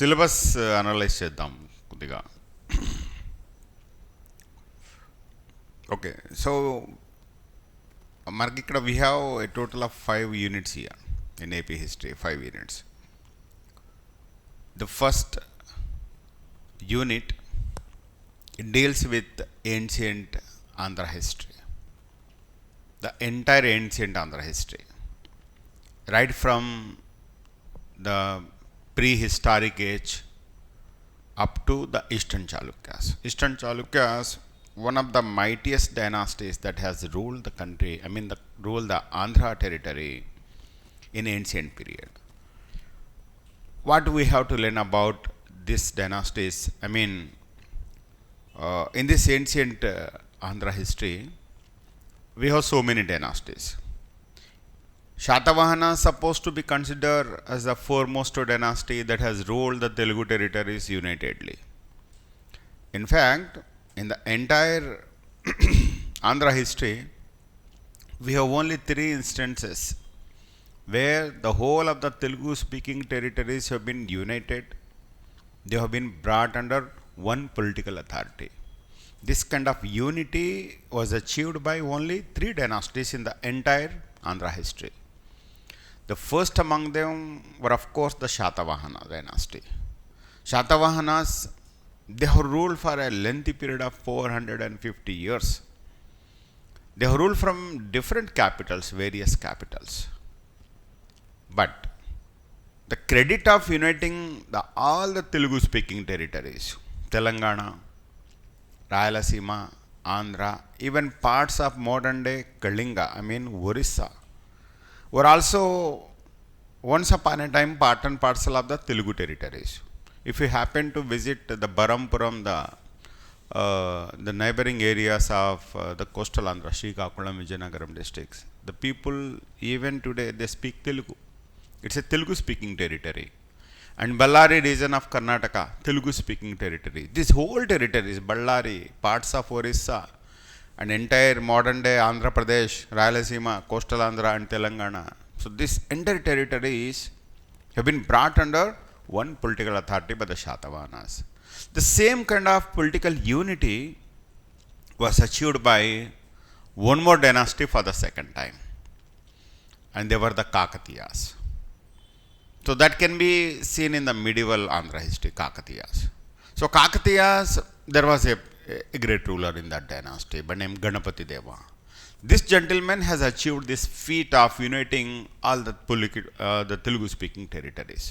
Syllabus analyse చేద్దాం కొద్దిగా. Okay, so మనకి ఇక్కడ we have a total of 5 units here in AP history. 5 units. The first unit deals with ancient Andhra history, the entire ancient Andhra history, right from the prehistoric age up to the Eastern Chalukyas. Eastern Chalukyas, one of the mightiest dynasties that has ruled the country, ruled the Andhra territory in ancient period. What we have to learn about this dynasties? In this ancient Andhra history, we have so many dynasties. Shatavahana is supposed to be considered as the foremost dynasty that has ruled the Telugu territories unitedly. In fact, in the entire Andhra history, we have only 3 instances where the whole of the Telugu speaking territories have been united. They have been brought under one political authority. This kind of unity was achieved by only 3 dynasties in the entire Andhra history. The first among them were, of course, the Shatavahana dynasty. Shatavahanas, they have ruled for a lengthy period of 450 years. They have ruled from different capitals, various capitals. But the credit of uniting all the Telugu speaking territories, Telangana, Rayalaseema, Andhra, even parts of modern day Kalinga, Orissa, were also once upon a time part and parcel of the Telugu territories. If you happen to visit the Barampuram, the neighboring areas of the coastal Andhra, Srikakulam, Vijayanagaram districts, the people even today, they speak Telugu. It's a Telugu speaking territory. And Ballari region of Karnataka, Telugu speaking territory. This whole territory is Ballari, parts of Orissa, and entire modern day Andhra Pradesh, Rayalaseema, coastal Andhra and Telangana. So this entire territories have been brought under one political authority by the Shatavahanas. The same kind of political unity was achieved by one more dynasty for the second time. And they were the Kakatiyas. So that can be seen in the medieval Andhra history, Kakatiyas. So Kakatiyas, there was a great ruler in that dynasty by name Ganapati Deva. This gentleman has achieved this feat of uniting all the Telugu speaking territories.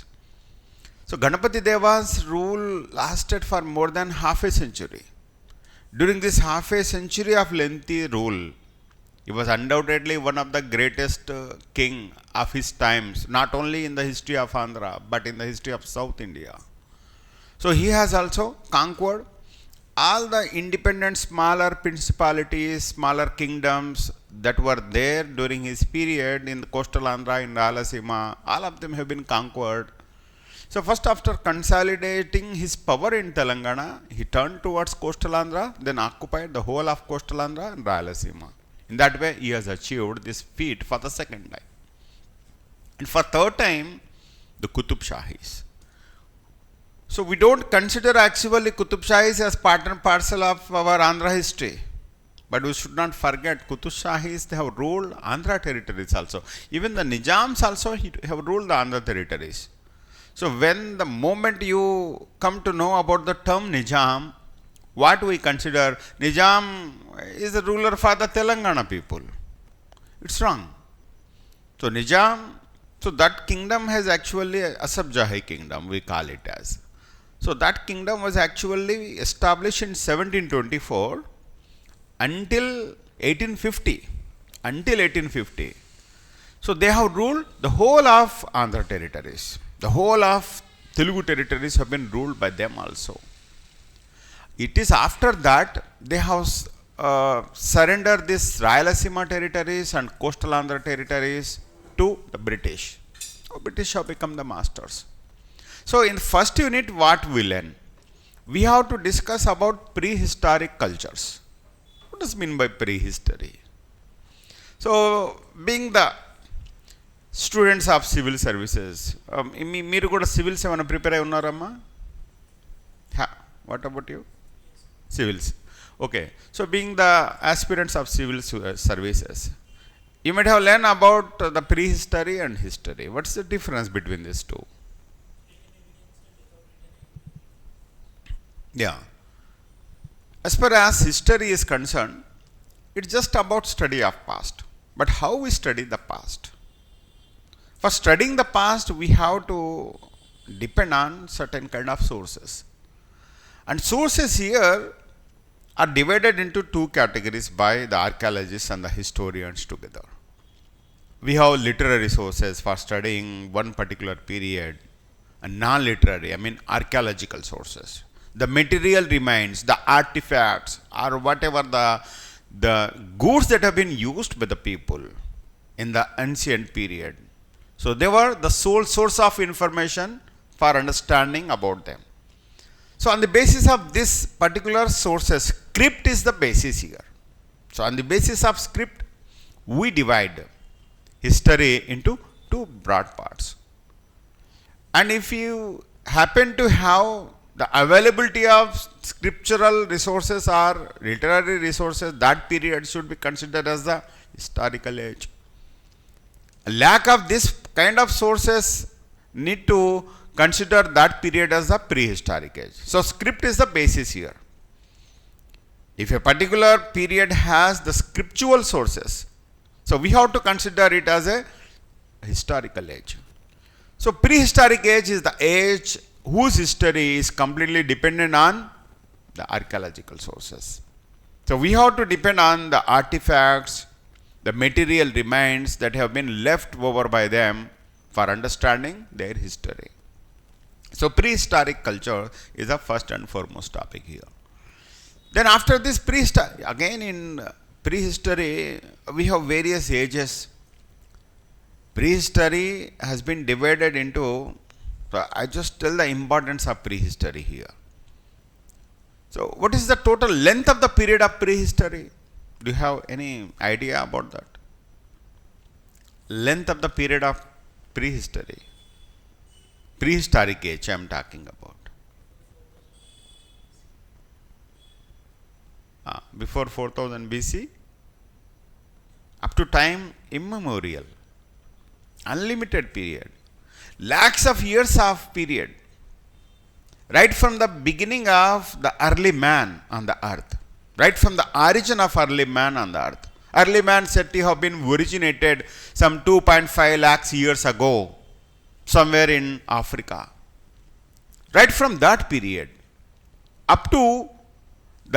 So Ganapati Deva's rule lasted for more than half a century. During this half a century of lengthy rule, he was undoubtedly one of the greatest king of his times, not only in the history of Andhra, but in the history of South India. So he has also conquered all the independent smaller principalities, smaller kingdoms that were there during his period in the coastal Andhra, in Rayalaseema. All of them have been conquered. So first, after consolidating his power in Telangana, he turned towards coastal Andhra, then occupied the whole of coastal Andhra and Rayalaseema. In that way, he has achieved this feat for the second time. And for third time, the Qutub Shahis. So we don't consider actually Qutub Shahis as part and parcel of our Andhra history. But we should not forget Qutub Shahis, they have ruled Andhra territories also. Even the Nizams also have ruled the Andhra territories. So when the moment you come to know about the term Nizam, what we consider, Nizam is the ruler for the Telangana people. It's wrong. So Nizam, so that kingdom has actually a Asabjahi kingdom, we call it as. So that kingdom was actually established in 1724 until 1850. Until 1850. So they have ruled the whole of Andhra territories. The whole of Telugu territories have been ruled by them also. It is after that they have surrendered this Rayalaseema territories and coastal Andhra territories to the British. So British have become the masters. So in first unit, what we learn? We have to discuss about prehistoric cultures. What does mean by prehistory? So being the students of civil services, మీరు కూడా civils ఏమైనా prepare అయి ఉన్నారమ్మా? What about you? Civils. Okay. So being the aspirants of civil services, you might have learned about the prehistory and history. What's the difference between these two? Yeah. As far as history is concerned, it's just about study of past. But how we study the past? For studying the past, we have to depend on certain kind of sources. And sources here are divided into two categories by the archaeologists and the historians together. We have literary sources for studying one particular period, and non-literary, archaeological sources. The material remains, the artifacts, or whatever the goods that have been used by the people in the ancient period. So they were the sole source of information for understanding about them. So on the basis of this particular sources, script is the basis here. So on the basis of script, we divide history into two broad parts. And if you happen to have the availability of scriptural resources or literary resources, that period should be considered as the historical age. A lack of this kind of sources need to consider that period as the prehistoric age. So script is the basis here. If a particular period has the scriptural sources, so we have to consider it as a historical age. So prehistoric age is the age whose history is completely dependent on the archaeological sources. So we have to depend on the artifacts, the material remains that have been left over by them for understanding their history. So prehistoric culture is the first and foremost topic here. Then after this prehistory, again in prehistory we have various ages. Prehistory has been divided into, I just tell the importance of prehistory here. So what is the total length of the period of prehistory? Do you have any idea about that? Length of the period of prehistory. Prehistoric age I am talking about. Before 4000 BC, up to time immemorial, unlimited period, lakhs of years of period, right from the beginning of the early man on the earth, right from the origin of early man on the earth. Early man said to have been originated some 2.5 lakhs years ago, somewhere in Africa. Right from that period up to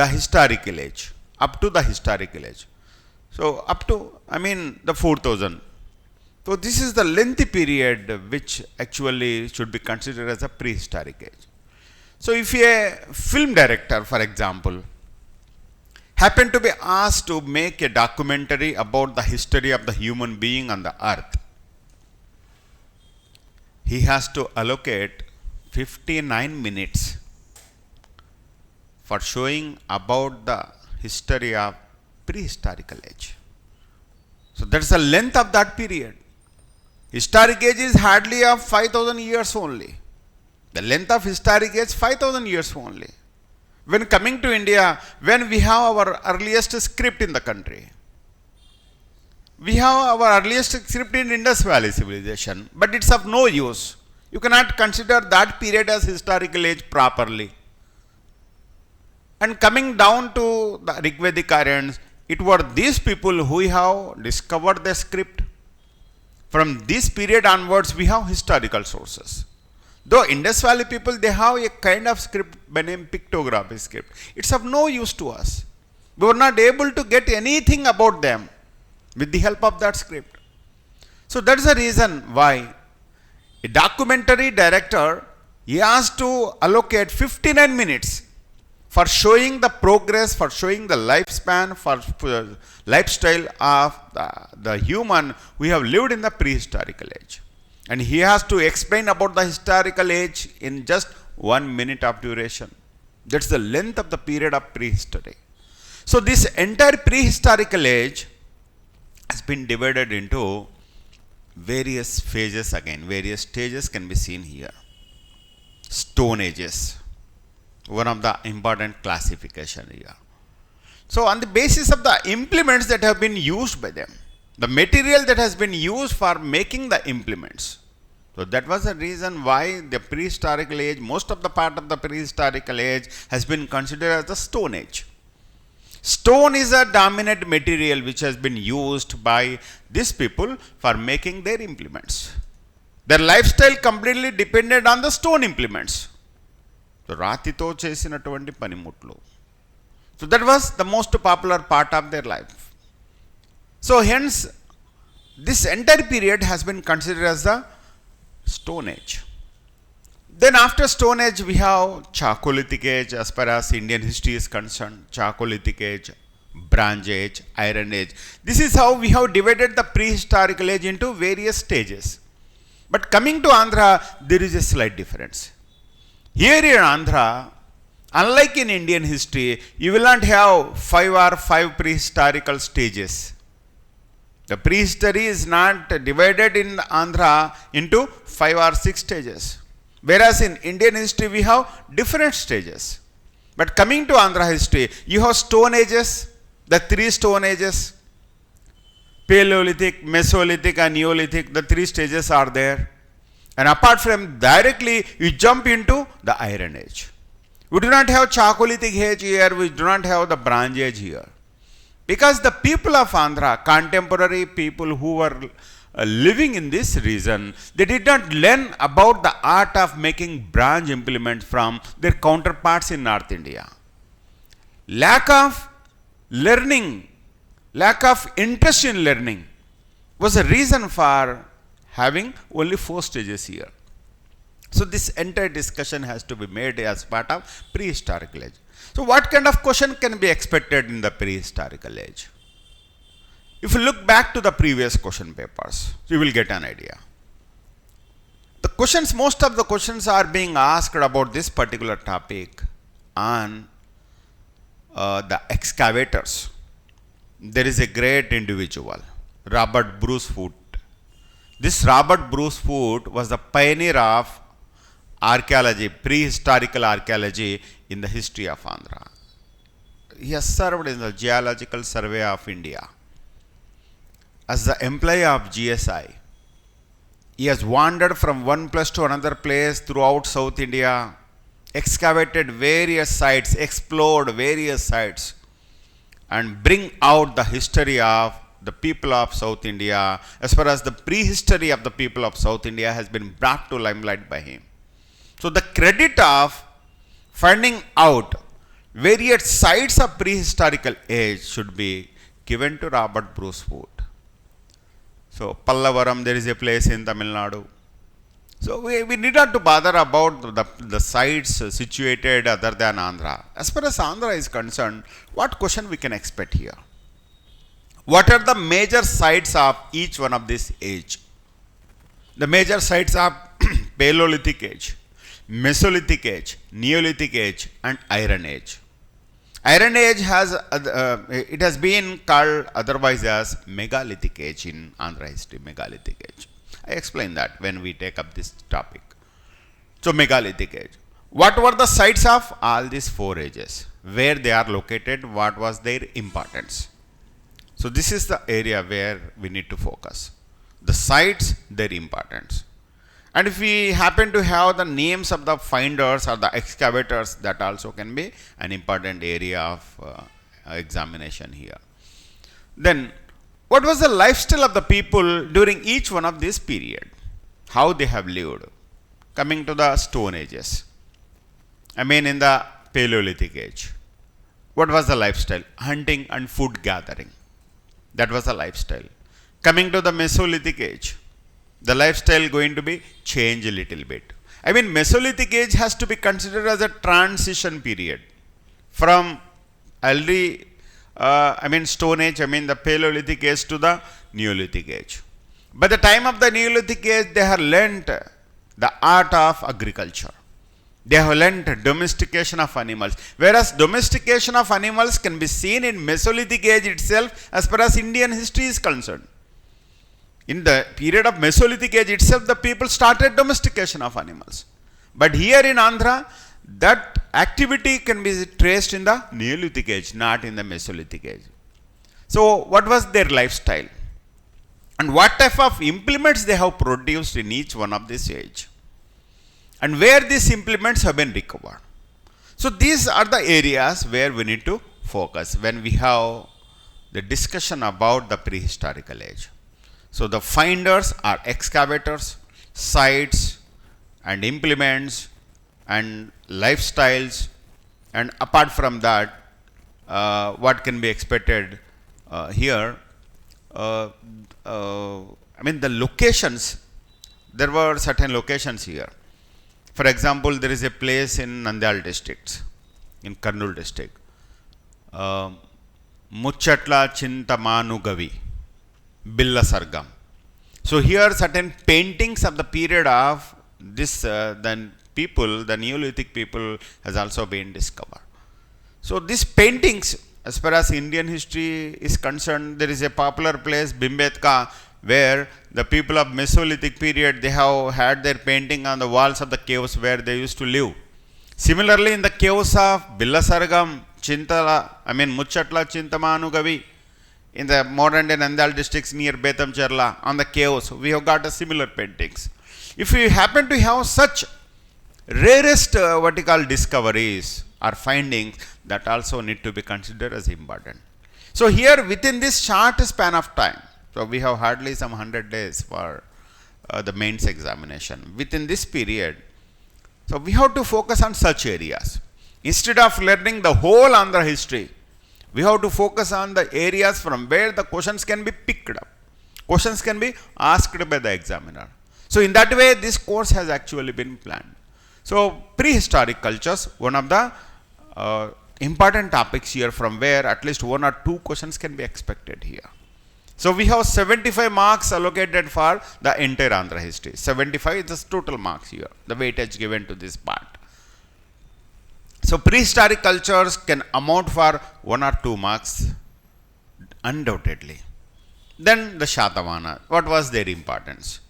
the historical age, So up to, the 4000. So this is the lengthy period which actually should be considered as a prehistoric age. So if a film director, for example, happened to be asked to make a documentary about the history of the human being on the earth, he has to allocate 59 minutes for showing about the history of prehistorical age. So that's the length of that period. Historic age is hardly of 5000 years only. The length of historic age 5000 years only. When coming to India, when we have our earliest script in the country, we have our earliest script in Indus Valley civilization, but it's of no use. You cannot consider that period as historical age properly. And coming down to the Rigvedic Aryans, it were these people who have discovered the script. From this period onwards, we have historical sources. Though Indus Valley people, they have a kind of script by name pictography script. It's of no use to us. We were not able to get anything about them with the help of that script. So that's the reason why a documentary director, he has to allocate 59 minutes for showing the progress, for showing the lifespan, for lifestyle of the human who have lived in the prehistorical age. And he has to explain about the historical age in just 1 minute of duration. That's the length of the period of prehistory. So this entire prehistorical age has been divided into various phases again, various stages can be seen here. Stone Ages, one of the important classification here. So on the basis of the implements that have been used by them, the material that has been used for making the implements. So that was the reason why the prehistorical age, most of the part of the prehistorical age has been considered as the Stone Age. Stone is a dominant material which has been used by these people for making their implements. Their lifestyle completely depended on the stone implements. So రాతితో చేసినటువంటి పనిముట్లు. So that was the most popular part of their life. So hence this entire period has been considered as the Stone Age. Then after Stone Age we have Chalcolithic Age as far as Indian history is concerned. Chalcolithic Age, Bronze Age, Iron Age. This is how we have divided the prehistorical age into various stages. But coming to Andhra, there is a slight difference. Here in Andhra, unlike in Indian history, you will not have 5 prehistorical stages. The prehistory is not divided in Andhra into 5 or 6 stages. Whereas in Indian history, we have different stages. But coming to Andhra history, you have Stone Ages, the 3 Stone Ages, Paleolithic, Mesolithic and Neolithic, the 3 stages are there. And apart from directly, you jump into the Iron Age. We do not have Chalcolithic Age here, we do not have the Bronze Age here. Because the people of Andhra, contemporary people who were living in this region, they did not learn about the art of making bronze implements from their counterparts in North India. Lack of learning, lack of interest in learning was a reason for having only 4 stages here. So this entire discussion has to be made as part of prehistorical age. So what kind of question can be expected in the prehistorical age? If you look back to the previous question papers, you will get an idea. The questions, most of the questions are being asked about this particular topic on the excavators. There is a great individual, Robert Bruce Foote. This Robert Bruce Foote was the pioneer of archaeology, prehistorical archaeology in the history of Andhra. He has served in the Geological Survey of India as the employee of GSI. He has wandered from one place to another place throughout South India, excavated various sites, explored various sites, and bring out the history of the people of South India. As far as the prehistory of the people of South India has been brought to limelight by him. So the credit of finding out various sites of prehistorical age should be given to Robert Bruce Foote. So Pallavaram, there is a place in Tamil Nadu. So we need not to bother about the sites situated other than Andhra. As far as Andhra is concerned, what question we can expect here? What are the major sites of each one of this age? The major sites are Paleolithic Age, Mesolithic Age, Neolithic Age and Iron Age. Iron Age has it has been called otherwise as Megalithic Age in Andhra history, Megalithic Age. I explain that when we take up this topic. So Megalithic Age. What were the sites of all these 4 ages? Where they are located? What was their importance? So this is the area where we need to focus. The sites, their importance. And if we happen to have the names of the finders or the excavators, that also can be an important area of examination here. Then, what was the lifestyle of the people during each one of this period? How they have lived? Coming to the Stone Ages. I mean in the Paleolithic Age. What was the lifestyle? Hunting and food gathering. That was the lifestyle. Coming to the Mesolithic Age, the lifestyle going to be changed a little bit. I mean Mesolithic Age has to be considered as a transition period from early, Stone Age, the Paleolithic Age to the Neolithic Age. By the time of the Neolithic Age, they have learnt the art of agriculture. They have learnt domestication of animals. Whereas domestication of animals can be seen in Mesolithic Age itself as far as Indian history is concerned. In the period of Mesolithic age itself, the people started domestication of animals. But here in Andhra, that activity can be traced in the Neolithic age, not in the Mesolithic age. So what was their lifestyle? And what type of implements they have produced in each one of this age? And where these implements have been recovered? So these are the areas where we need to focus when we have the discussion about the prehistorical age. So the finders are excavators, sites and implements and lifestyles, and apart from that, what can be expected here? I mean, the locations, there were certain locations here. For example, there is a place in Nandyal district, in Kurnool district, Muchatla Chintamanugavi, Billa Sargam. So here certain paintings of the period of this then people, the Neolithic people, has also been discovered. So these paintings, as far as Indian history is concerned, there is a popular place, Bhimbetka, where the people of Mesolithic period, they have had their painting on the walls of the caves where they used to live. Similarly, in the caves of Billasargam, Muchatla, Chintamanugavi, in the modern day Nandyal districts near Bethamcherla, on the caves, we have got a similar paintings. If we happen to have such rarest discoveries or findings, that also need to be considered as important. So here within this short span of time, so we have hardly some 100 days for the mains examination. Within this period, so we have to focus on such areas. Instead of learning the whole Andhra history, we have to focus on the areas from where the questions can be picked up. Questions can be asked by the examiner. So in that way, this course has actually been planned. So prehistoric cultures, one of the important topics here, from where at least 1 or 2 questions can be expected here. So we have 75 marks allocated for the entire Andhra history. 75 is the total marks here, the weightage given to this part. So prehistoric cultures can amount for 1 or 2 marks, undoubtedly. Then the Shatavahana, what was their importance?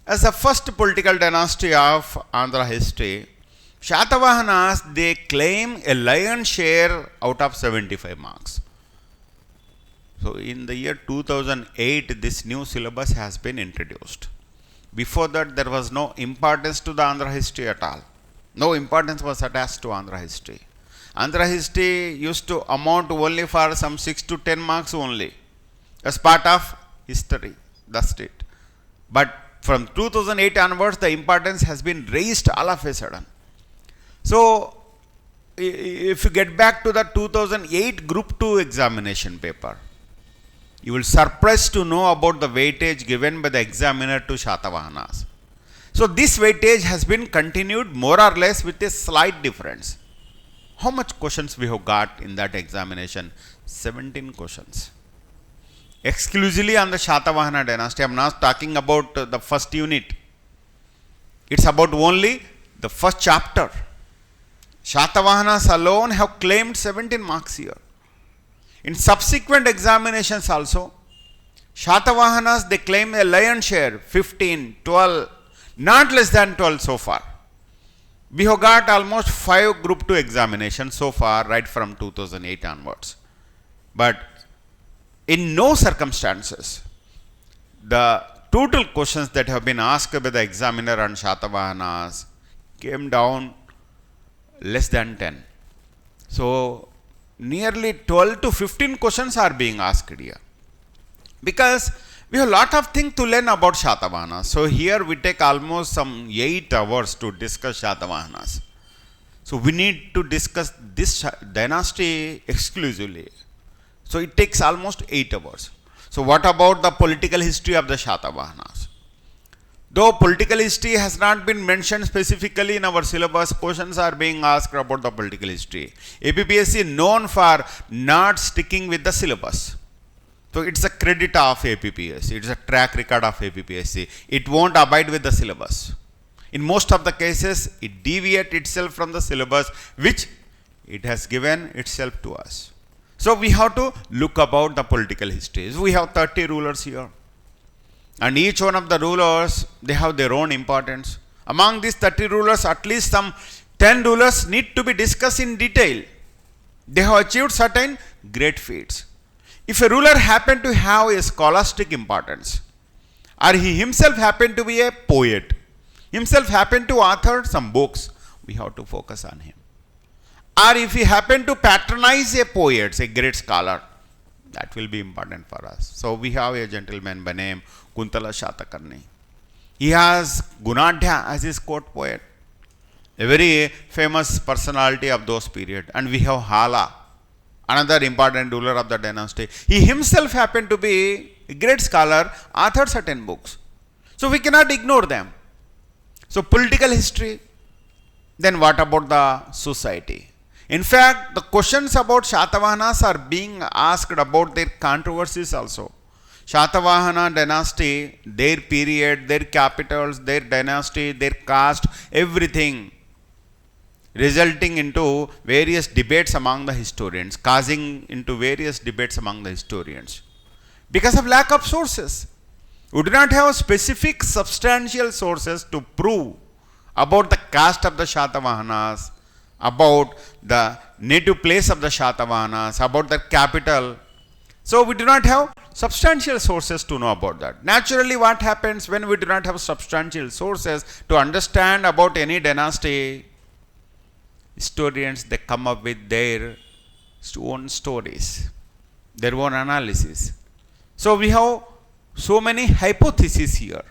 As the first political dynasty of Andhra history, Shatavahanas, they claim a lion's share out of 75 marks. So in the year 2008, this new syllabus has been introduced. Before that, there was no importance to the Andhra history at all. No importance was attached to Andhra history. Andhra history used to amount only for some 6 to 10 marks only, as part of history, that's it. But from 2008 onwards, the importance has been raised all of a sudden. So if you get back to the 2008 Group 2 examination paper, you will surprised to know about the weightage given by the examiner to Shatavahanas. So this weightage has been continued more or less with a slight difference. How much questions we have got in that examination? 17 questions. Exclusively on the Shatavahana dynasty. I am not talking about the first unit. It's about only the first chapter. Shatavahanas alone have claimed 17 marks here. In subsequent examinations also, Shatavahanas, they claim a lion's share, 15, 12, not less than 12 so far. We have got almost 5 Group 2 examinations so far, right from 2008 onwards. But in no circumstances, the total questions that have been asked by the examiner on Shatavahanas came down less than 10. So nearly 12 to 15 questions are being asked here. Because we have a lot of things to learn about Shatavahanas. So here we take almost some 8 hours to discuss Shatavahanas. So we need to discuss this dynasty exclusively. So it takes almost 8 hours. So what about the political history of the Shatavahanas? Though political history has not been mentioned specifically in our syllabus, questions are being asked about the political history. APPSC is known for not sticking with the syllabus. So it's a credit of APPSC. It's a track record of APPSC. It won't abide with the syllabus. In most of the cases, it deviates itself from the syllabus which it has given itself to us. So we have to look about the political histories. We have 30 rulers here. And each one of the rulers, they have their own importance. Among these 30 rulers, at least some 10 rulers need to be discussed in detail. They have achieved certain great feats. If a ruler happened to have a scholastic importance, or he himself happened to be a poet, himself happened to author some books, we have to focus on him. Or if he happened to patronize a poet, a great scholar, that will be important for us. So we have a gentleman by name Kuntala Shatakarni. He has Gunadhya as his court poet, a very famous personality of those period. And we have Hala, another important ruler of the dynasty. He himself happened to be a great scholar, authored certain books. So we cannot ignore them. So political history, then what about the society? In fact, the questions about Shatavahanas are being asked about their controversies also. Shatavahana dynasty, their period, their capitals, their dynasty, their caste, everything resulting into various debates among the historians, causing into various debates among the historians. Because of lack of sources. We do not have specific substantial sources to prove about the caste of the Shatavahanas, about the native place of the Shatavahanas, about the capital. So we do not have substantial sources to know about that. Naturally, what happens when we do not have substantial sources to understand about any dynasty? Historians, they come up with their own stories, their own analysis. So we have so many hypotheses here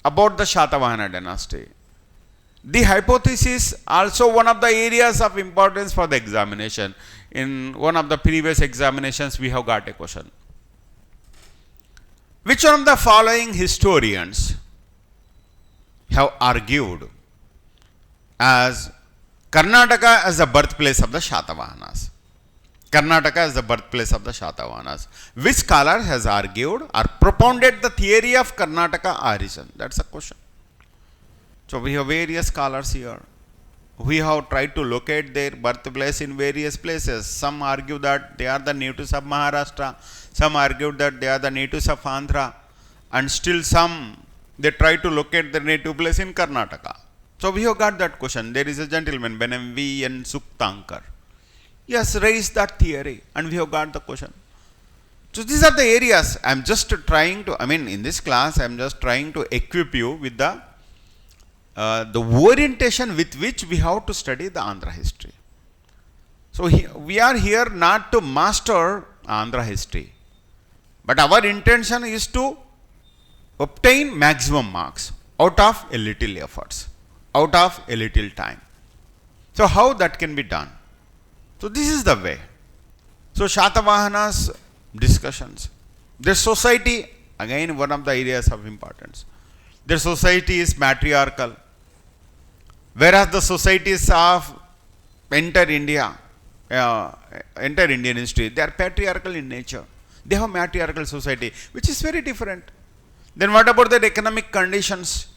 about the Shatavahana dynasty. The hypothesis also one of the areas of importance for the examination. In one of the previous examinations, we have got a question. Which one of the following historians have argued as Karnataka as the birthplace of the Shatavahanas? Karnataka as the birthplace of the Shatavahanas. Which scholar has argued or propounded the theory of Karnataka origin? That's a question. So we have various scholars here. We have tried to locate their birthplace in various places. Some argue that they are the natives of Maharashtra. Some argue that they are the natives of Andhra. And still some, they try to locate their native place in Karnataka. So we have got that question. There is a gentleman by name V.N. Suktankar. He has raised that theory and we have got the question. So these are the areas I am just trying to, in this class I am just trying to equip you with the orientation with which we have to study the Andhra history. So we are here not to master Andhra history, but our intention is to obtain maximum marks out of a little efforts, out of a little time. So how that can be done? So this is the way. So Shatavahana's discussions. Their society, again one of the areas of importance. Their society is matriarchal. Whereas the societies of entire Indian history, they are patriarchal in nature. They have matriarchal society, which is very different. Then what about their economic conditions?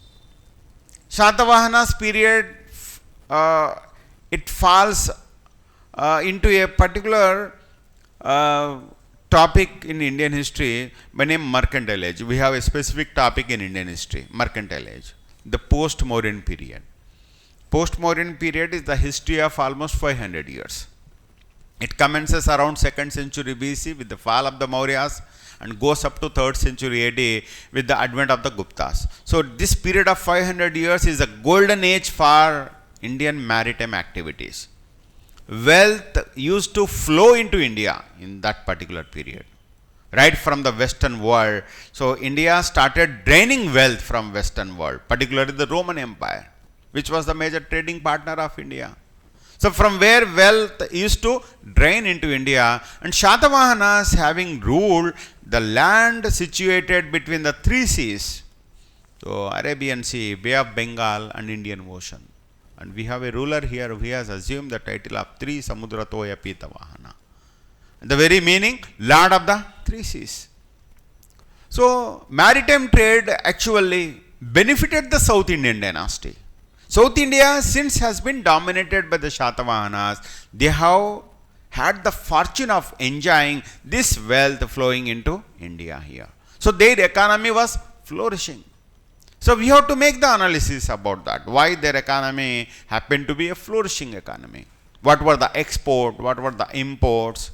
Shatavahana's period, it falls into a particular topic in Indian history by name mercantile age. We have a specific topic in Indian history, mercantile age, the post-Mauryan period. Post-Mauryan period is the history of almost 500 years. It commences around 2nd century BC with the fall of the Mauryas and goes up to 3rd century AD with the advent of the Guptas. So this period of 500 years is a golden age for Indian maritime activities. Wealth used to flow into India in that particular period, right from the Western world. So India started draining wealth from Western world, particularly the Roman Empire, which was the major trading partner of India. So from where wealth used to drain into India, and Shatavahanas having ruled the land situated between the 3 seas, so Arabian Sea, Bay of Bengal and Indian Ocean. And we have a ruler here who has assumed the title of Tri Samudrathoya Pitavahana. The very meaning, Lord of the 3 seas. So maritime trade actually benefited the South Indian dynasty. South India since has been dominated by the Shatavahanas. They have had the fortune of enjoying this wealth flowing into India here. So their economy was flourishing. So we have to make the analysis about that. Why their economy happened to be a flourishing economy. What were the export, what were the imports,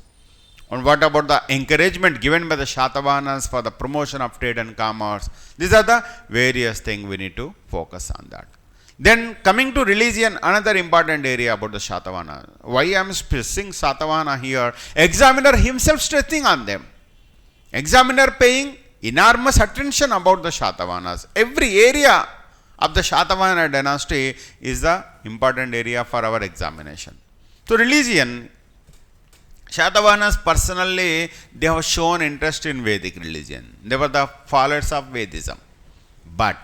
and what about the encouragement given by the Shatavahanas for the promotion of trade and commerce. These are the various things we need to focus on that. Then coming to religion, another important area about the Shatavahana. Why I am stressing Shatavahana here? Examiner himself stressing on them. Examiner paying enormous attention about the Shatavahanas. Every area of the Shatavahana dynasty is the important area for our examination. So religion, Shatavahanas personally, they have shown interest in Vedic religion. They were the followers of Vedism. But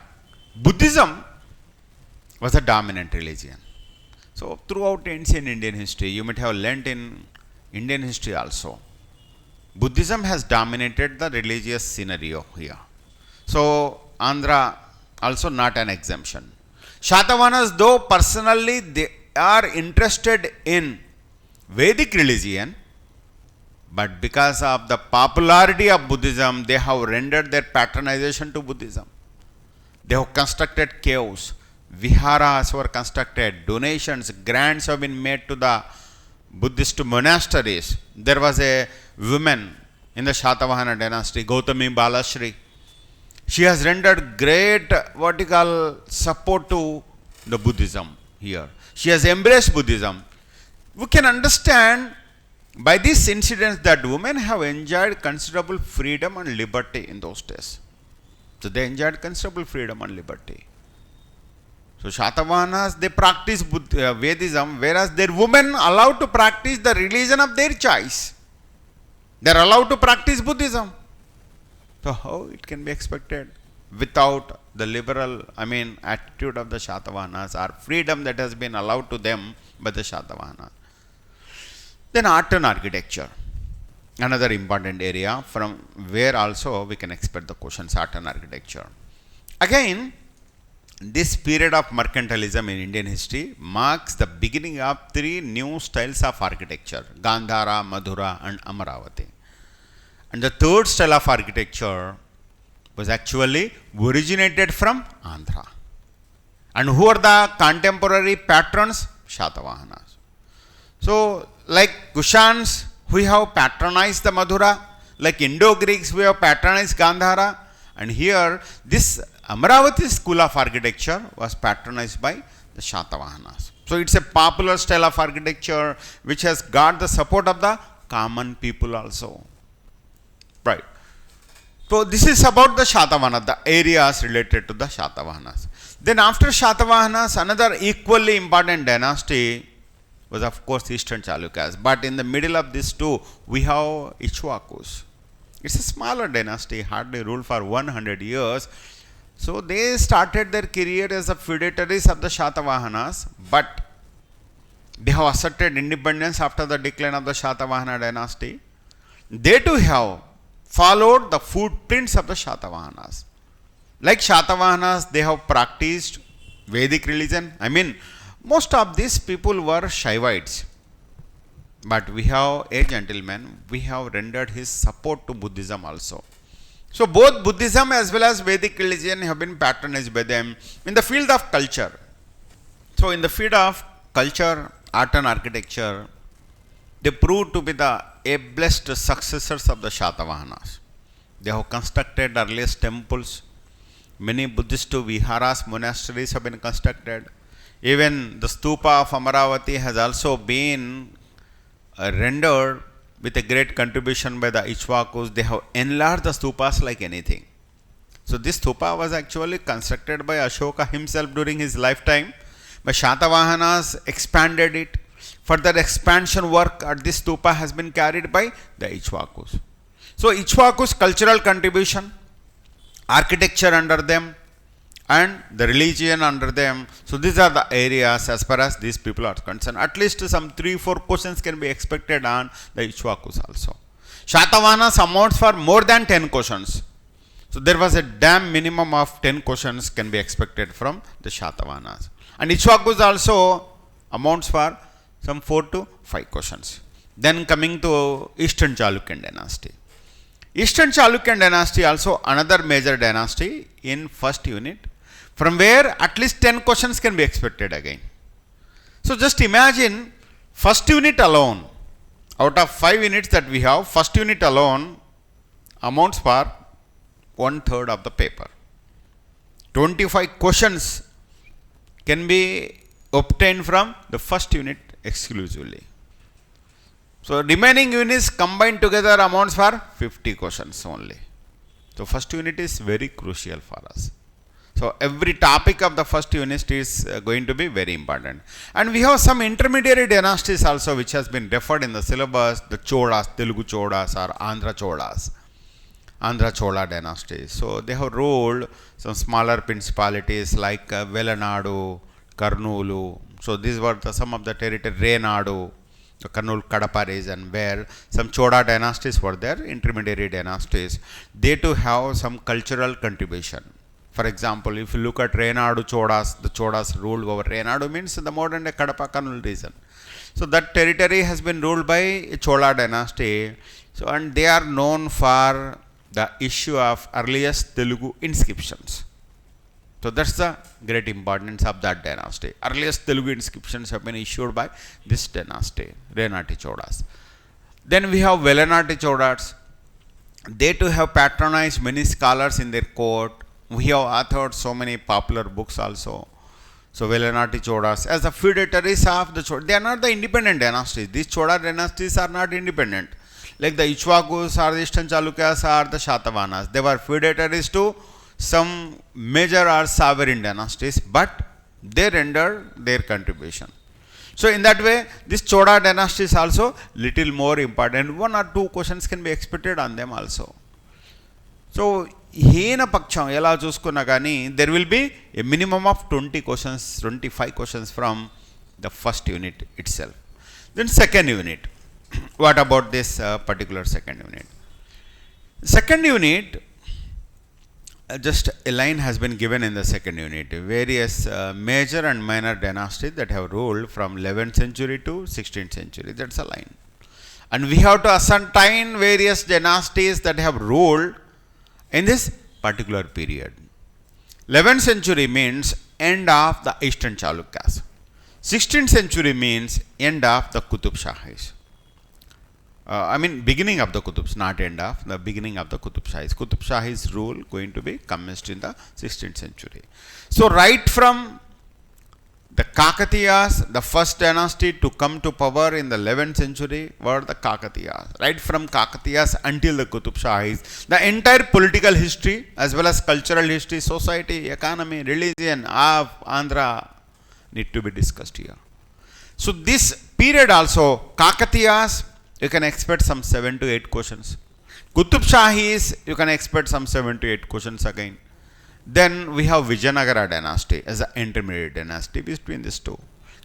Buddhism was a dominant religion. So throughout ancient Indian history, you might have learnt in Indian history also, Buddhism has dominated the religious scenario here. So Andhra also not an exemption. Shatavahanas, though personally they are interested in Vedic religion, but because of the popularity of Buddhism, they have rendered their patronization to Buddhism. They have constructed caves, viharas were constructed, donations, grants have been made to the Buddhist monasteries. There was a woman in the Shatavahana dynasty, Gautami Balashri. She has rendered great support to the Buddhism here. She has embraced Buddhism. We can understand by these incidents that women have enjoyed considerable freedom and liberty in those days. So they enjoyed considerable freedom and liberty. So Shatavahanas, they practice Vedism, whereas their women allowed to practice the religion of their choice. They are allowed to practice Buddhism. So how it can be expected without the liberal, attitude of the Shatavahanas or freedom that has been allowed to them by the Shatavahanas. Then art and architecture, another important area from where also we can expect the questions, art and architecture. Again, this period of mercantilism in Indian history marks the beginning of three new styles of architecture, Gandhara, Madhura and Amaravati. And the third style of architecture was actually originated from Andhra. And who are the contemporary patrons? Shatavahanas. So, like Kushans, we have patronized the Madhura, like Indo-Greeks, we have patronized Gandhara, and here this Amaravati school of architecture was patronized by the Shatavahanas. So it's a popular style of architecture which has got the support of the common people also. Right. So this is about the Shatavahana, the areas related to the Shatavahanas. Then after Shatavahanas, another equally important dynasty was of course Eastern Chalukyas. But in the middle of these two, we have Ichwakus. It's a smaller dynasty, hardly ruled for 100 years. So they started their career as the feudatories of the Shatavahanas, but they have asserted independence after the decline of the Shatavahana dynasty. They too have followed the footprints of the Shatavahanas. Like Shatavahanas, they have practiced Vedic religion. Most of these people were Shaivites. But we have a gentleman, we have rendered his support to Buddhism also. So both Buddhism as well as Vedic religion have been patronized by them in the field of culture. So in the field of culture, art and architecture, they proved to be the ablest successors of the Shatavahanas. They have constructed earliest temples. Many Buddhist viharas, monasteries have been constructed. Even the stupa of Amaravati has also been rendered with a great contribution by the Ichwakus. They have enlarged the stupas like anything. So this stupa was actually constructed by Ashoka himself during his lifetime. But Shatavahanas expanded it. Further expansion work at this stupa has been carried by the Ichwakus. So Ichwakus' cultural contribution, architecture under them, and the religion under them. So these are the areas as far as these people are concerned. At least some 3-4 questions can be expected on the Ichwakus also. Shatavahanas amounts for more than 10 questions. So there was a damn minimum of 10 questions can be expected from the Shatavahanas. And Ichwakus also amounts for some 4 to 5 questions. Then coming to Eastern Chalukyan dynasty. Eastern Chalukyan dynasty also another major dynasty in first unit, from where at least 10 questions can be expected again. So just imagine first unit alone, out of 5 units that we have, first unit alone amounts for 1/3 of the paper. 25 questions can be obtained from the first unit exclusively. So remaining units combined together amounts for 50 questions only. So first unit is very crucial for us. So every topic of the first unit is going to be very important. And we have some intermediary dynasties also which has been referred in the syllabus, the Cholas, Telugu Cholas or Andhra Cholas. Andhra Chola dynasty. So they have ruled some smaller principalities like Velanadu, Karnoolu. So these were some of the territory, Renadu, the Karnool Kadapa region, where some Chola dynasties were there, intermediary dynasties. They too have some cultural contribution. For example, if you look at Renadu Cholas, the Cholas ruled over Renadu means the modern day Kadapa Karnool region. So that territory has been ruled by Chola dynasty. So and they are known for the issue of earliest Telugu inscriptions. So that's the great importance of that dynasty. Earliest Telugu inscriptions have been issued by this dynasty, Renati Cholas. Then we have Velanati Cholas. They too have patronized many scholars in their court. We have authored so many popular books also. So Velanati Cholas, as the feudatories of the Chola, they are not the independent dynasties. These Chola dynasties are not independent. Like the Ichwakus or the Eastern Chalukyas or the Shatavahanas. They were feudatories to some major or sovereign dynasties, but they rendered their contribution. So in that way, this Chola dynasty is also little more important. 1 or 2 questions can be expected on them also. So హీన పక్షం ఎలా చూసుకున్నా కానీ there will be a minimum of 20 questions, 25 questions from the first unit itself. Then second unit. What about this particular second unit? Second unit, just a line has been given in the second unit. Various major and minor dynasties that have ruled from 11th century to 16th century. That's a line. And we have to ascertain various dynasties that have ruled in this particular period. 11th century means end of the Eastern Chalukyas. 16th century means end of the Qutub Shahis. Beginning of the Qutubs, not end of, the beginning of the Qutub Shahis. Qutub Shahis rule going to be commenced in the 16th century. So right from the Kakatiyas, the first dynasty to come to power in the 11th century were the Kakatiyas. Right from Kakatiyas until the Qutub Shahis, the entire political history as well as cultural history, society, economy, religion of Andhra need to be discussed here. So this period also, Kakatiyas, you can expect some 7 to 8 questions. Qutub Shahis, you can expect some 7 to 8 questions again. Then we have Vijayanagara dynasty as an intermediate dynasty between these two.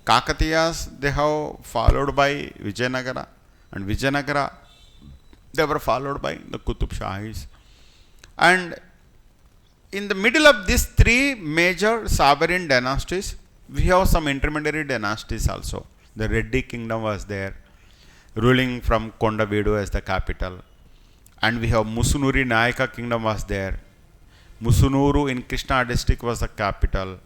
Kakatiyas, they have followed by Vijayanagara, and Vijayanagara, they were followed by the Qutub Shahis. And in the middle of these 3 major sovereign dynasties, we have some intermediary dynasties also. The Reddy kingdom was there, ruling from Kondavedu as the capital. And we have Musunuri Nayaka kingdom was there. Musunuru in Krishna district was the capital.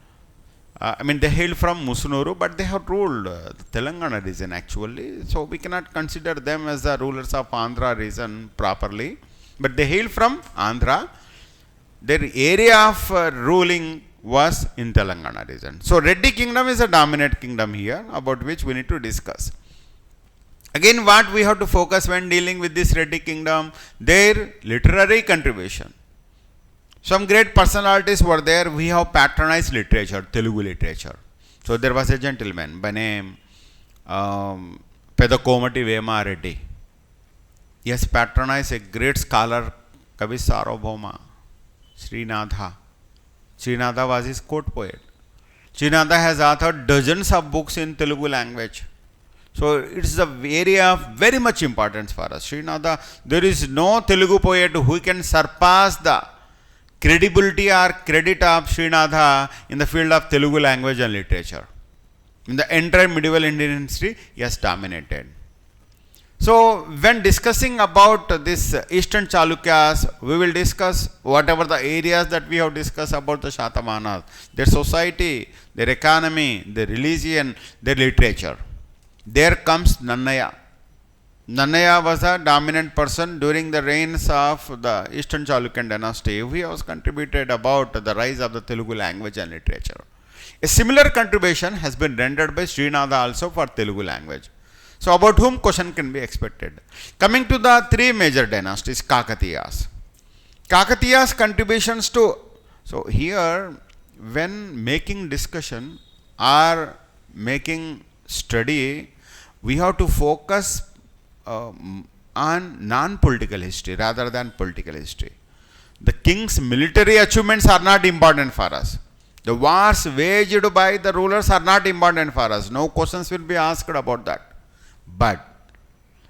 They hailed from Musunuru, but they have ruled the Telangana region actually. So we cannot consider them as the rulers of Andhra region properly. But they hailed from Andhra. Their area of ruling was in Telangana region. So Reddy kingdom is a dominant kingdom here, about which we need to discuss. Again, what we have to focus when dealing with this Reddy kingdom, their literary contribution. Some great personalities were there. We have patronized literature, Telugu literature. So there was a gentleman by name Pedakomati Vema Reddy. He has patronized a great scholar, Kavi Sarvabhauma, Srinatha. Srinatha was his court poet. Srinatha has authored dozens of books in Telugu language. So it's the area of very much importance for us. Srinatha, there is no Telugu poet who can surpass the credibility or credit of Srinatha in the field of Telugu language and literature. In the entire medieval Indian history, he has dominated. So when discussing about this Eastern Chalukyas, we will discuss whatever the areas that we have discussed about the Shatamanas, their society, their economy, their religion, their literature. There comes Nannaya. Nannaya was a dominant person during the reigns of the Eastern Chalukyan dynasty. He has contributed about the rise of the Telugu language and literature. A similar contribution has been rendered by Srinatha also for Telugu language. So about whom question can be expected. Coming to the three major dynasties, Kakatiyas. Kakatiyas contributions to, so here when making discussion or making study, we have to focus on non-political history rather than political history. The king's military achievements are not important for us. The wars waged by the rulers are not important for us. No questions will be asked about that. But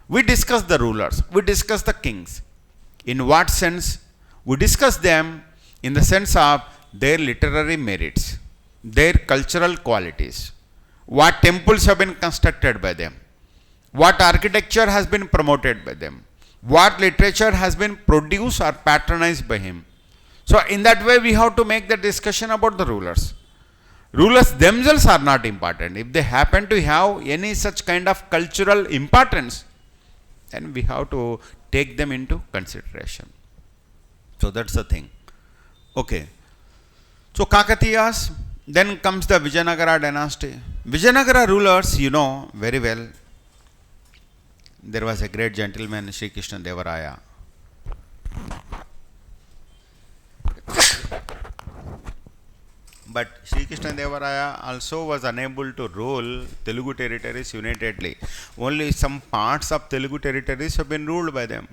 we discuss the rulers, we discuss the kings. In what sense? We discuss them in the sense of their literary merits, their cultural qualities, what temples have been constructed by them, what architecture has been promoted by them, what literature has been produced or patronized by him. So in that way we have to make the discussion about the rulers. Rulers themselves are not important. If they happen to have any such kind of cultural importance, then we have to take them into consideration. So that's the thing. Okay. So Kakatiyas, then comes the Vijayanagara dynasty. Vijayanagara rulers, you know very well. There was a great gentleman, Sri Krishna Devaraya. But Sri Krishna Devaraya also was unable to rule Telugu territories unitedly. Only some parts of Telugu territories have been ruled by them.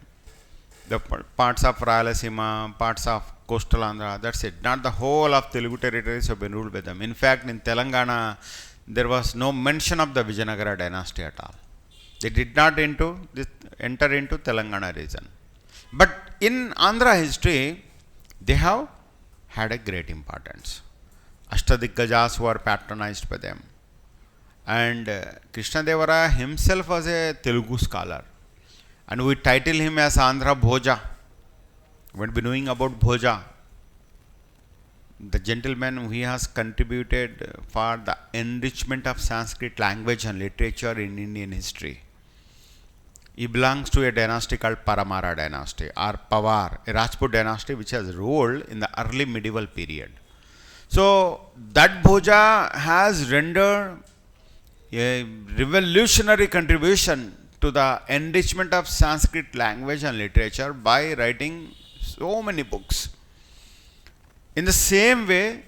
The parts of Rayalaseema, parts of coastal Andhra, that's it. Not the whole of Telugu territories have been ruled by them. In fact, in Telangana, there was no mention of the Vijayanagara dynasty at all. They did not enter into Telangana region. But in Andhra history, they have had a great importance. Ashtadikgajas were patronized by them. And Krishna Devaraya himself was a Telugu scholar. And we title him as Andhra Bhoja. We'll be knowing about Bhoja. The gentleman, he has contributed for the enrichment of Sanskrit language and literature in Indian history. He belongs to a dynasty called Paramara dynasty or Pawar, a Rajput dynasty which has ruled in the early medieval period. So that Bhoja has rendered a revolutionary contribution to the enrichment of Sanskrit language and literature by writing so many books. In the same way,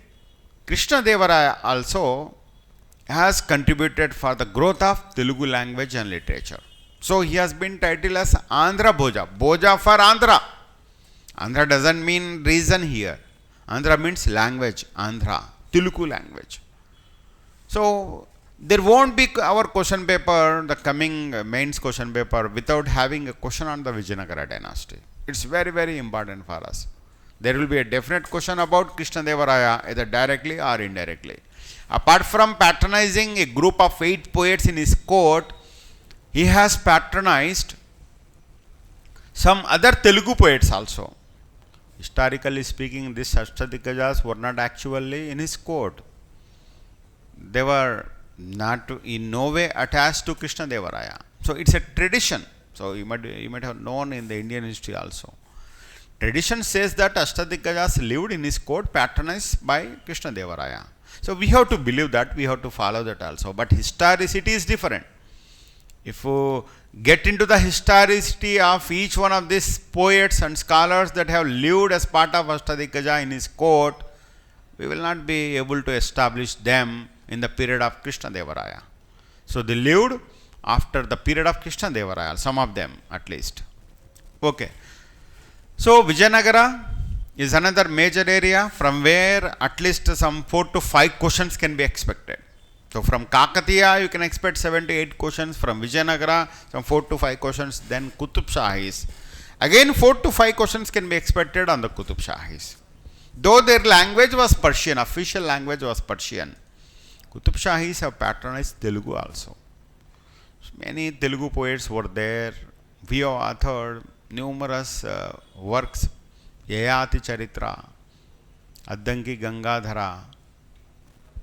Krishna Devaraya also has contributed for the growth of Telugu language and literature. So he has been titled as Andhra Bhoja. Bhoja for Andhra. Andhra doesn't mean region here. Andhra means language. Andhra, Telugu language. So there won't be our question paper, the coming mains question paper, without having a question on the Vijayanagara dynasty. It's very, very important for us. There will be a definite question about Krishna Devaraya, either directly or indirectly. Apart from patronizing a group of 8 poets in his court, he has patronized some other Telugu poets also. Historically speaking, these Ashtadikgajas were not actually in his court. They were not in no way attached to Krishna Devaraya. So it's a tradition. So you might have known in the Indian history also. Tradition says that Ashtadikgajas lived in his court patronized by Krishna Devaraya. So we have to believe that, we have to follow that also. But historicity is different. If you get into the historicity of each one of these poets and scholars that have lived as part of Ashtadikgaja in his court, we will not be able to establish them in the period of Krishna Devaraya. So they lived after the period of Krishna Devaraya, some of them at least. Okay. So Vijayanagara is another major area from where at least some 4 to 5 questions can be expected. So from Kakatiya you can expect 7 to 8 questions, from Vijayanagara some 4 to 5 questions, then Qutub Shahis. Again 4 to 5 questions can be expected on the Qutub Shahis. Though their language was Persian, official language was Persian, Qutub Shahis have patronized Telugu also. Many Telugu poets were there. We have authored numerous works. Yayati Charitra, Addanki Gangadhara,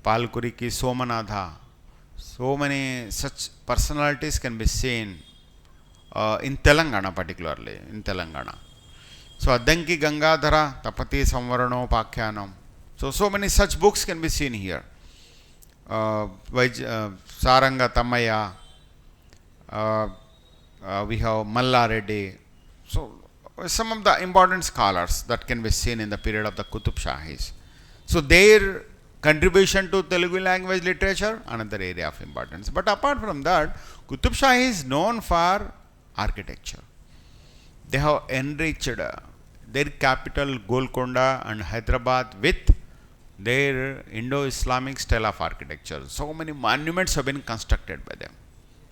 Palkuriki Somanatha. So many such personalities can be seen in Telangana, particularly in Telangana. So Addanki Gangadhara, Tapati Samvarano Pakyanam. So many such books can be seen here. Saranga Tamaya, we have Malla Reddy. So some of the important scholars that can be seen in the period of the Qutub Shahis. So their contribution to Telugu language literature, another area of importance. But apart from that, Qutub Shahi is known for architecture. They have enriched their capital Golconda and Hyderabad with their Indo-Islamic style of architecture. So many monuments have been constructed by them.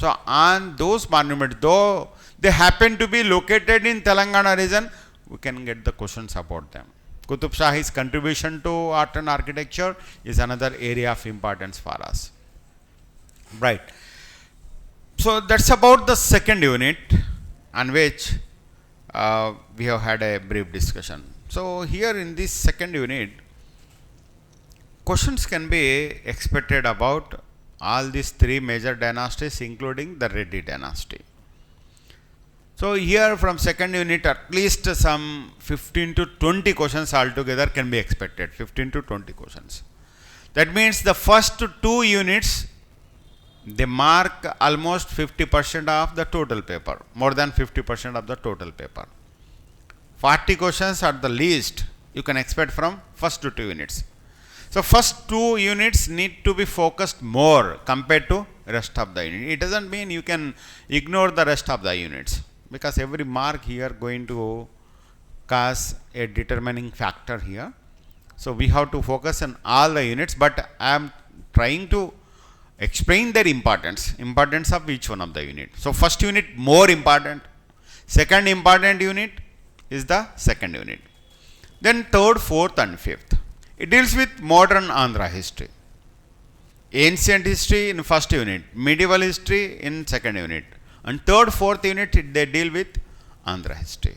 So on those monuments, though they happen to be located in Telangana region, we can get the questions about them. Qutub Shahi's contribution to art and architecture is another area of importance for us. Right. So that's about the second unit on which we have had a brief discussion. So here in this second unit, questions can be expected about all these three major dynasties, including the Reddy dynasty. So here from second unit, at least some 15 to 20 questions altogether can be expected. 15 to 20 questions. That means the first two units, they mark almost 50% of the total paper, more than 50% of the total paper. 40 questions at the least you can expect from first two units. So first two units need to be focused more compared to rest of the unit. It doesn't mean you can ignore the rest of the units, because every mark here going to cause a determining factor here. So we have to focus on all the units, but I am trying to explain their importance of each one of the units. So first unit more important, second important unit is the second unit. Then third, fourth and fifth. It deals with modern Andhra history. Ancient history in first unit, medieval history in second unit, and third, fourth unit they deal with Andhra history.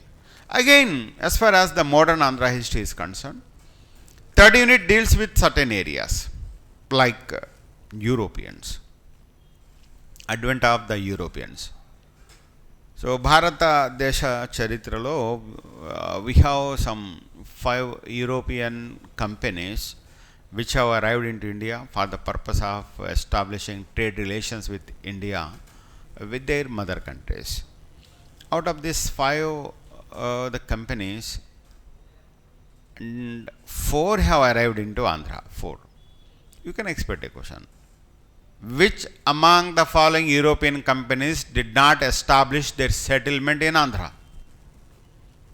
Again, as far as the modern Andhra history is concerned, third unit deals with certain areas like Europeans, advent of the Europeans. So Bharata Desha Charitralo, we have some 5 European companies which have arrived into India for the purpose of establishing trade relations with India with their mother countries. Out of these 5 the companies, and 4 have arrived into Andhra. 4. You can expect a question. Which among the following European companies did not establish their settlement in Andhra?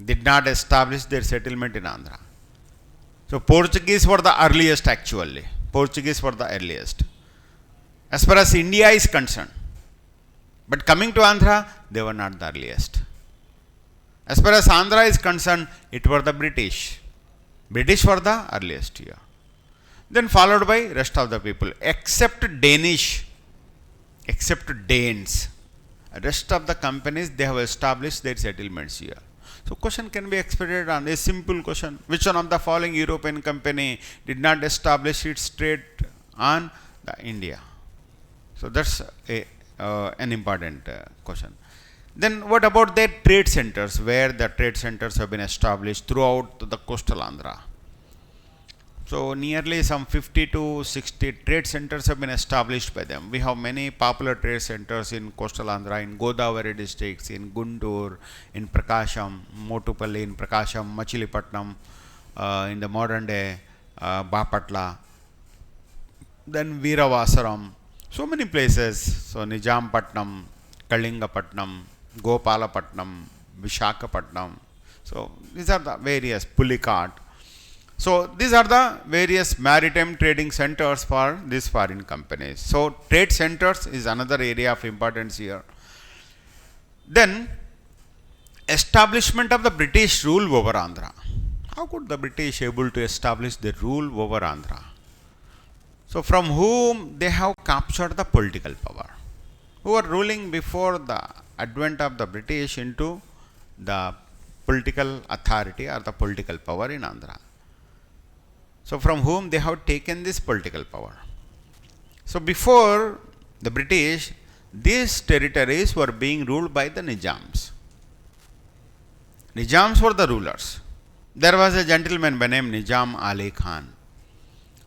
Did not establish their settlement in Andhra. So Portuguese were the earliest actually. Portuguese were the earliest. As far as India is concerned. But coming to Andhra, they were not the earliest. As far as Andhra is concerned, it were the British. British were the earliest here. Then followed by rest of the people, except Danish, except Danes. Rest of the companies, they have established their settlements here. So question can be expected on a simple question. Which one of the following European company did not establish its trade on the India? So that's an important question. Then what about their trade centers, where the trade centers have been established throughout the coastal Andhra? So nearly some 50 to 60 trade centers have been established by them. We have many popular trade centers in coastal Andhra, in Godavari districts, in Guntur, in Prakasham, Motupalli in Prakasham, Machilipatnam, in the modern day Bapatla, then Veeravasaram, so many places. So Nijampatnam, Kalingapatnam, Gopalapatnam, Vishakhapatnam. So these are the various, Pulikat. So these are the various maritime trading centers for these foreign companies. So trade centers is another area of importance here. Then establishment of the British rule over Andhra. How could the British able to establish the rule over Andhra? So from whom they have captured the political power? who were ruling before the advent of the British into the political authority or the political power in Andhra. So from whom they have taken this political power. So before the British, these territories were being ruled by the Nizams. Nizams were the rulers. There was a gentleman by name Nizam Ali Khan.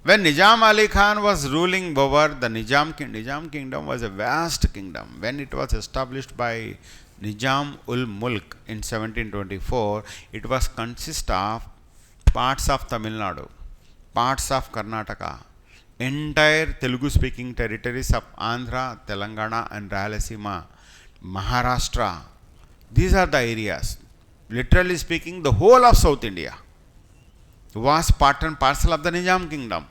When Nizam Ali Khan was ruling over the Nizam kingdom was a vast kingdom. When it was established by Nizam ul Mulk in 1724, it was consist of parts of Tamil Nadu, parts of Karnataka, entire Telugu speaking territories of Andhra, Telangana and Rayalaseema, Maharashtra. These are the areas. Literally speaking, the whole of South India was part and parcel of the Nizam kingdom.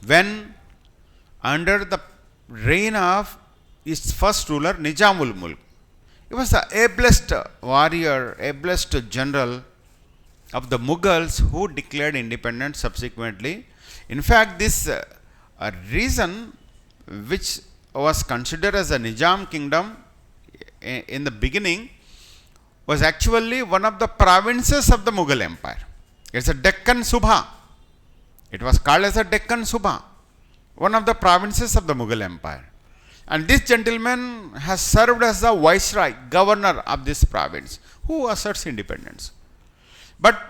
When under the reign of its first ruler Nizam ul Mulk, he was the ablest warrior, ablest general of the Mughals who declared independence subsequently. In fact, this reason which was considered as a Nizam kingdom in the beginning was actually one of the provinces of the Mughal Empire. It's a Deccan Subha. It was called as a Deccan Subha, one of the provinces of the Mughal Empire. And this gentleman has served as the viceroy, governor of this province, who asserts independence. But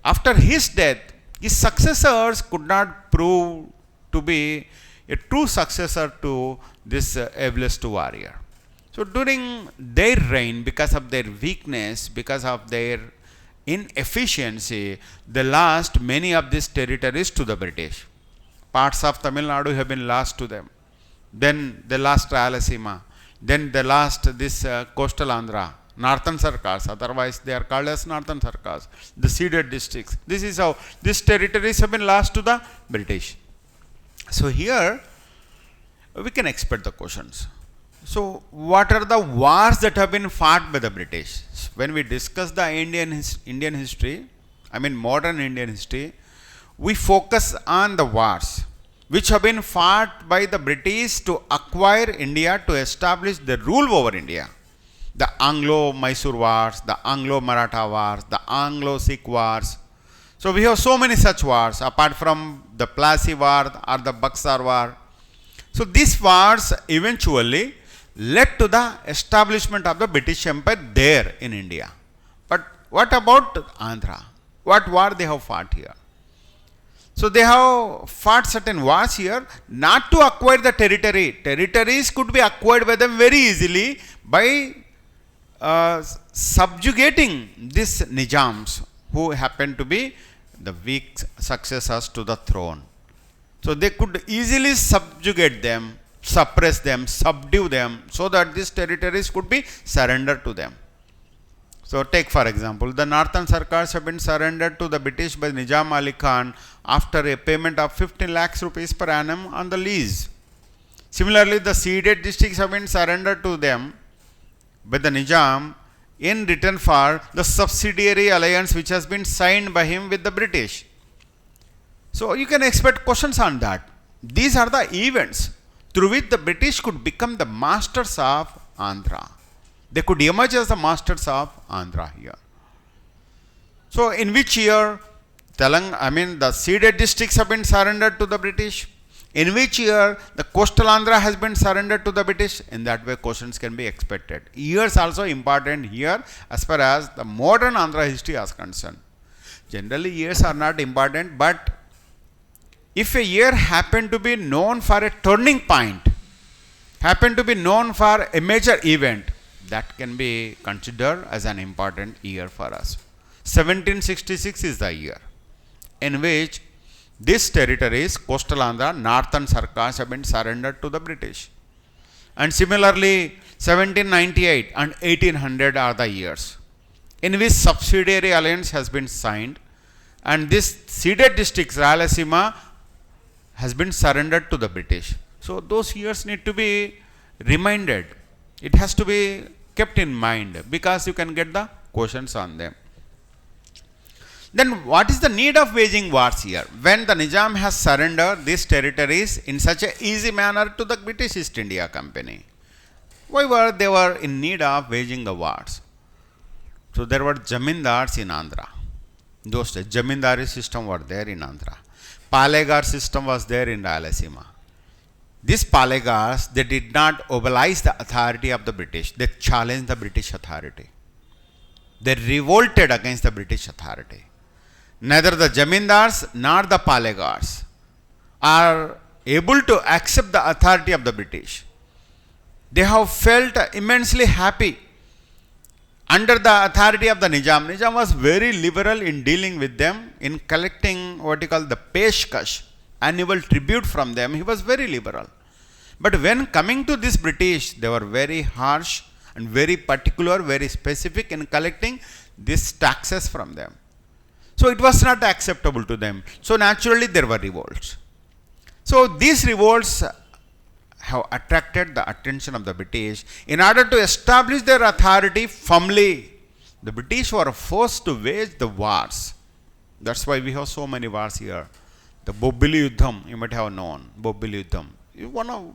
after his death, his successors could not prove to be a true successor to this ablest warrior. So during their reign, because of their weakness, because of their inefficiency, they lost many of these territories to the British. Parts of Tamil Nadu have been lost to them. Then they lost Rayalaseema. Then they lost this coastal Andhra, Northern Sarkars. Otherwise, they are called as Northern Sarkars, the ceded districts. This is how these territories have been lost to the British. So here, we can expect the questions. So, what are the wars that have been fought by the British? When we discuss the Indian history, modern Indian history, we focus on the wars which have been fought by the British to acquire India, to establish the rule over India. The Anglo-Mysore wars, the Anglo-Maratha wars, the Anglo-Sikh wars. So, we have so many such wars apart from the Plassey war or the Buxar war. So, these wars eventually led to the establishment of the British Empire there in India. But what about Andhra? What war they have fought here? So they have fought certain wars here not to acquire the territory. Territories could be acquired by them very easily by subjugating these Nizams who happen to be the weak successors to the throne. So they could easily subjugate them, suppress them, subdue them, so that these territories could be surrendered to them. So take for example, the Northern Sarkars have been surrendered to the British by Nizam Ali Khan after a payment of 15 lakhs rupees per annum on the lease. Similarly, the ceded districts have been surrendered to them by the Nizam in return for the subsidiary alliance which has been signed by him with the British. So you can expect questions on that. These are the events through which the British could become the masters of Andhra. They could emerge as the masters of Andhra here. So in which year the ceded districts have been surrendered to the British? In which year the coastal Andhra has been surrendered to the British? In that way questions can be expected. Years also important here as far as the modern Andhra history is concerned. Generally years are not important, but if a year happened to be known for a turning point, happened to be known for a major event, that can be considered as an important year for us. 1766 is the year in which these territories, coastal Andhra, Northern Sarkars, have been surrendered to the British. And similarly, 1798 and 1800 are the years in which subsidiary alliance has been signed, and this ceded districts, Rayalaseema, has been surrendered to the British. So those years need to be reminded. It has to be kept in mind because you can get the questions on them. Then what is the need of waging wars here when the Nizam has surrendered these territories in such an easy manner to the British East India Company? Why were they were in need of waging the wars? So there were Jamindars in Andhra. Those days, Jamindari system were there in Andhra. Palegar system was there in Rayalaseema. These Palegars, they did not mobilize the authority of the British. They challenged the British authority. They revolted against the British authority. Neither the Jamindars nor the Palegars are able to accept the authority of the British. They have felt immensely happy under the authority of the Nizam. Nizam was very liberal in dealing with them, in collecting what you call the peshkash, annual tribute from them. He was very liberal. But when coming to this British, they were very harsh and very particular, very specific in collecting these taxes from them. So it was not acceptable to them. So naturally there were revolts. So these revolts have attracted the attention of the British. In order to establish their authority firmly, the British were forced to wage the wars. That's why we have so many wars here. The Bobbili Yuddham, you might have known, Bobbili Yuddham.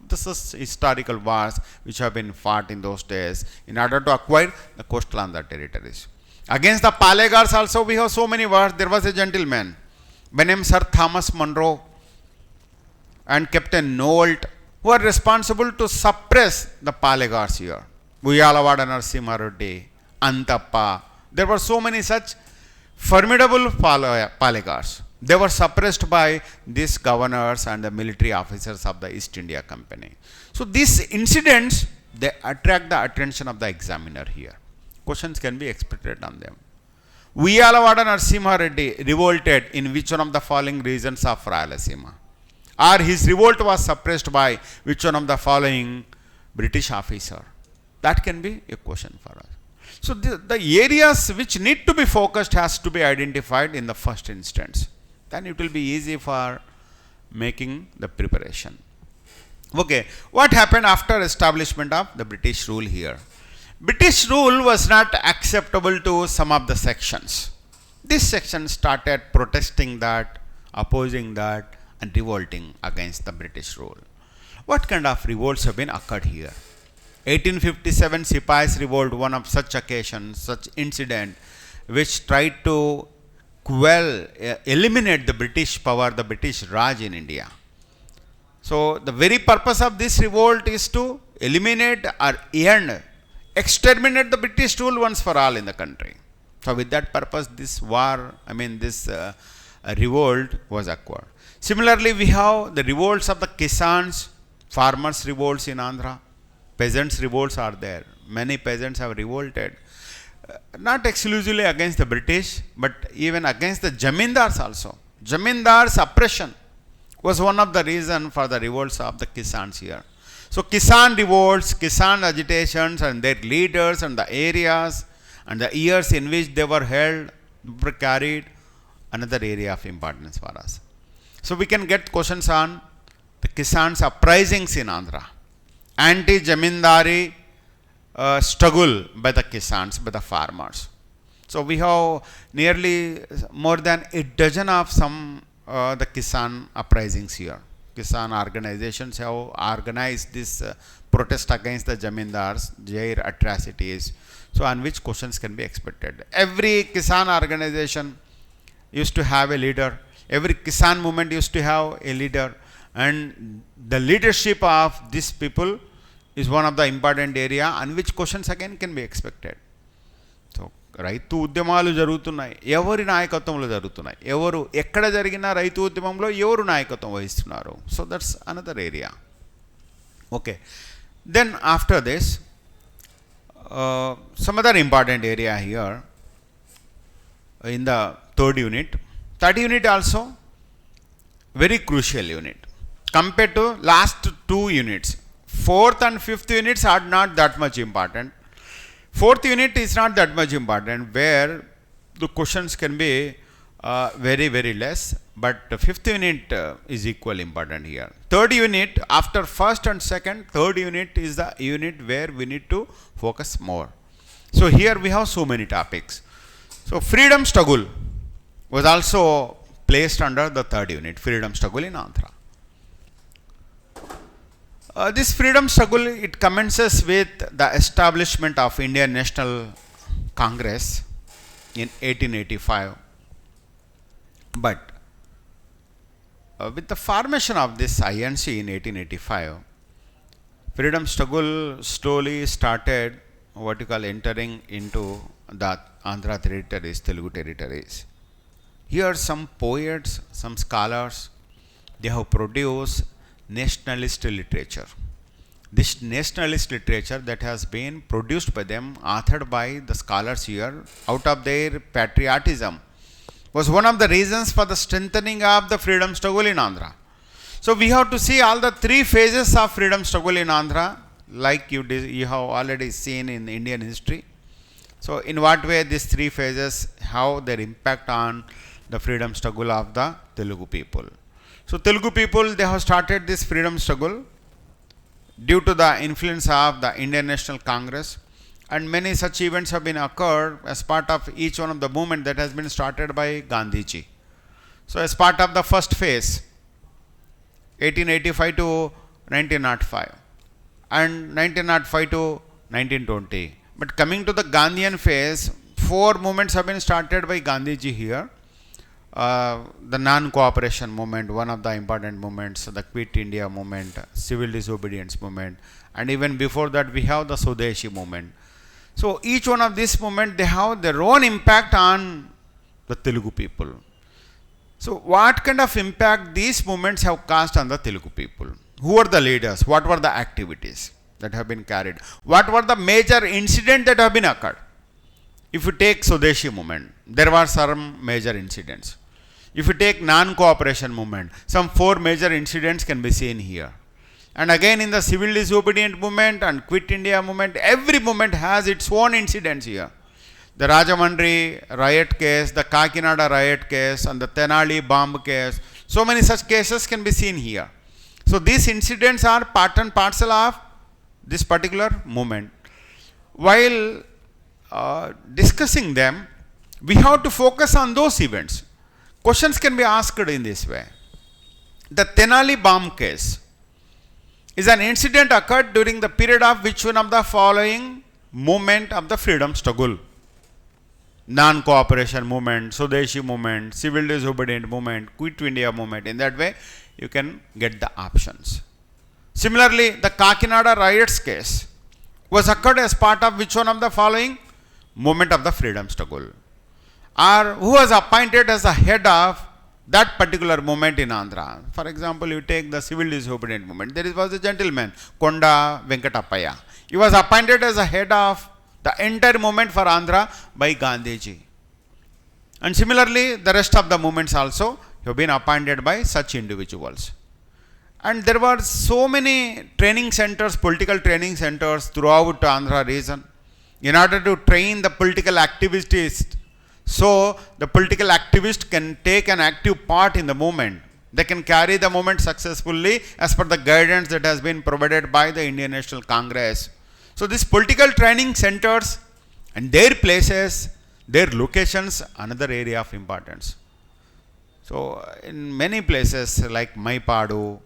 This is historical wars which have been fought in those days in order to acquire the coastal Andhra territories. Against the Palegars also we have so many wars. There was a gentleman by name Sir Thomas Munro and Captain Nolt who are responsible to suppress the Palegars here. Uyalavada Narasimha Reddy, Antappa. There were so many such formidable Palegars. They were suppressed by these governors and the military officers of the East India Company. So these incidents, they attract the attention of the examiner here. Questions can be expected on them. Uyalavada Narasimha Reddy revolted in which one of the following regions of Rayalaseema? Or his revolt was suppressed by which one of the following British officer? That can be a question for us. So the areas which need to be focused has to be identified in the first instance. Then it will be easy for making the preparation. Okay, what happened after establishment of the British rule here? British rule was not acceptable to some of the sections. This section started protesting that, opposing that, and revolting against the British rule. What kind of revolts have been occurred here? 1857 Sipahis revolt, one of such occasions, such incident, which tried to eliminate the British power, the British Raj in India. So the very purpose of this revolt is to eliminate or end, exterminate the British rule once for all in the country. So with that purpose, this revolt was occurred. Similarly, we have the revolts of the Kisans, farmers' revolts in Andhra, peasants' revolts are there. Many peasants have revolted, not exclusively against the British, but even against the Jamindars also. Jamindars' oppression was one of the reasons for the revolts of the Kisans here. So Kisan revolts, Kisan agitations and their leaders and the areas and the years in which they were held were carried, another area of importance for us. So we can get questions on the Kisans uprisings in Andhra, anti-Jamindari struggle by the Kisans, by the farmers. So we have nearly more than a dozen of the Kisan uprisings here. Kisan organizations have organized this protest against the Jamindars, their atrocities. So on which questions can be expected? Every Kisan organization used to have a leader. Every Kisan movement used to have a leader, and the leadership of these people is one of the important area on which questions again can be expected. So రైతు ఉద్యమాలు జరుగుతున్నాయి, ఎవరి నాయకత్వంలో జరుగుతున్నాయి, ఎవరు ఎక్కడ జరిగిన రైతు ఉద్యమంలో ఎవరు నాయకత్వం వహిస్తున్నారు? So that's another area. Okay, then after this some other important area here in the third unit. Third unit also very crucial unit compared to last two units. Fourth and fifth units are not that much important. Fourth unit is not that much important, where the questions can be very less, but fifth unit is equally important here. Third unit, after first and second, third unit is the unit where we need to focus more. So here we have so many topics. So freedom struggle was also placed under the third unit, freedom struggle in Andhra. This freedom struggle, it commences with the establishment of Indian National Congress in 1885. But with the formation of this INC in 1885, freedom struggle slowly started what you call entering into the Andhra territories, Telugu territories. Here some poets, some scholars, they have produced nationalist literature. This nationalist literature that has been produced by them, authored by the scholars here, out of their patriotism, was one of the reasons for the strengthening of the freedom struggle in Andhra. So we have to see all the three phases of freedom struggle in Andhra, like you have already seen in Indian history. So in what way these three phases have their impact on the freedom struggle of the Telugu people. So Telugu people, they have started this freedom struggle due to the influence of the Indian National Congress, and many such events have been occurred as part of each one of the movement that has been started by Gandhiji. So as part of the first phase, 1885 to 1905 and 1905 to 1920. But coming to the Gandhian phase, four movements have been started by Gandhiji here. The non-cooperation movement, one of the important movements, the Quit India movement, civil disobedience movement, and even before that we have the Swadeshi movement. So each one of these movements, they have their own impact on the Telugu people. So what kind of impact these movements have caused on the Telugu people? Who are the leaders? What were the activities that have been carried? What were the major incidents that have been occurred? If you take Swadeshi movement, there were some major incidents. If you take non-cooperation movement, some four major incidents can be seen here. And again in the civil disobedient movement and Quit India movement, every movement has its own incidents here. The Rajamandri riot case, the Kakinada riot case, and the Tenali bomb case, so many such cases can be seen here. So these incidents are part and parcel of this particular movement. While discussing them, we have to focus on those events. Questions can be asked in this way. The Tenali bomb case is an incident occurred during the period of which one of the following movement of the freedom struggle? Non-cooperation movement, Swadeshi movement, civil disobedient movement, Quit India movement. In that way, you can get the options. Similarly, the Kakinada riots case was occurred as part of which one of the following movement of the freedom struggle? Or who was appointed as the head of that particular movement in Andhra? For example, you take the civil disobedient movement. There was a gentleman, Konda Venkatapaya. He was appointed as the head of the entire movement for Andhra by Gandhiji. And similarly, the rest of the movements also have been appointed by such individuals. And there were so many training centers, political training centers throughout Andhra region in order to train the political activists. So the political activist can take an active part in the movement. They can carry the movement successfully as per the guidance that has been provided by the Indian National Congress. So these political training centers and their places, their locations, another area of importance. So in many places like Maipadu,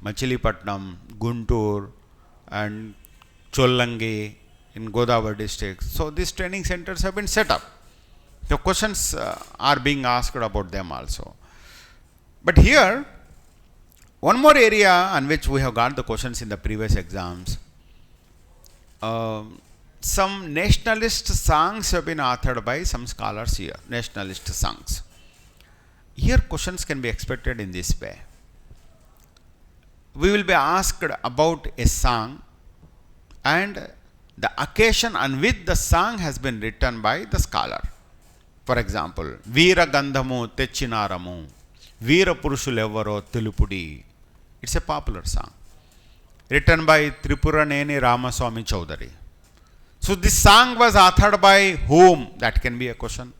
Machilipatnam, Guntur, and Chollangi in Godavari district. So these training centers have been set up. The questions are being asked about them also. But here, one more area on which we have got the questions in the previous exams. Some nationalist songs have been authored by some scholars here, nationalist songs. Here questions can be expected in this way. We will be asked about a song and the occasion on which the song has been written by the scholar. For example, Veera Gandhamu Techinaramu, Veera Purushulevaro Tilupudi. It's a popular song written by Tripuraneni Ramaswamy Chaudhary. So this song was authored by whom? That can be a question.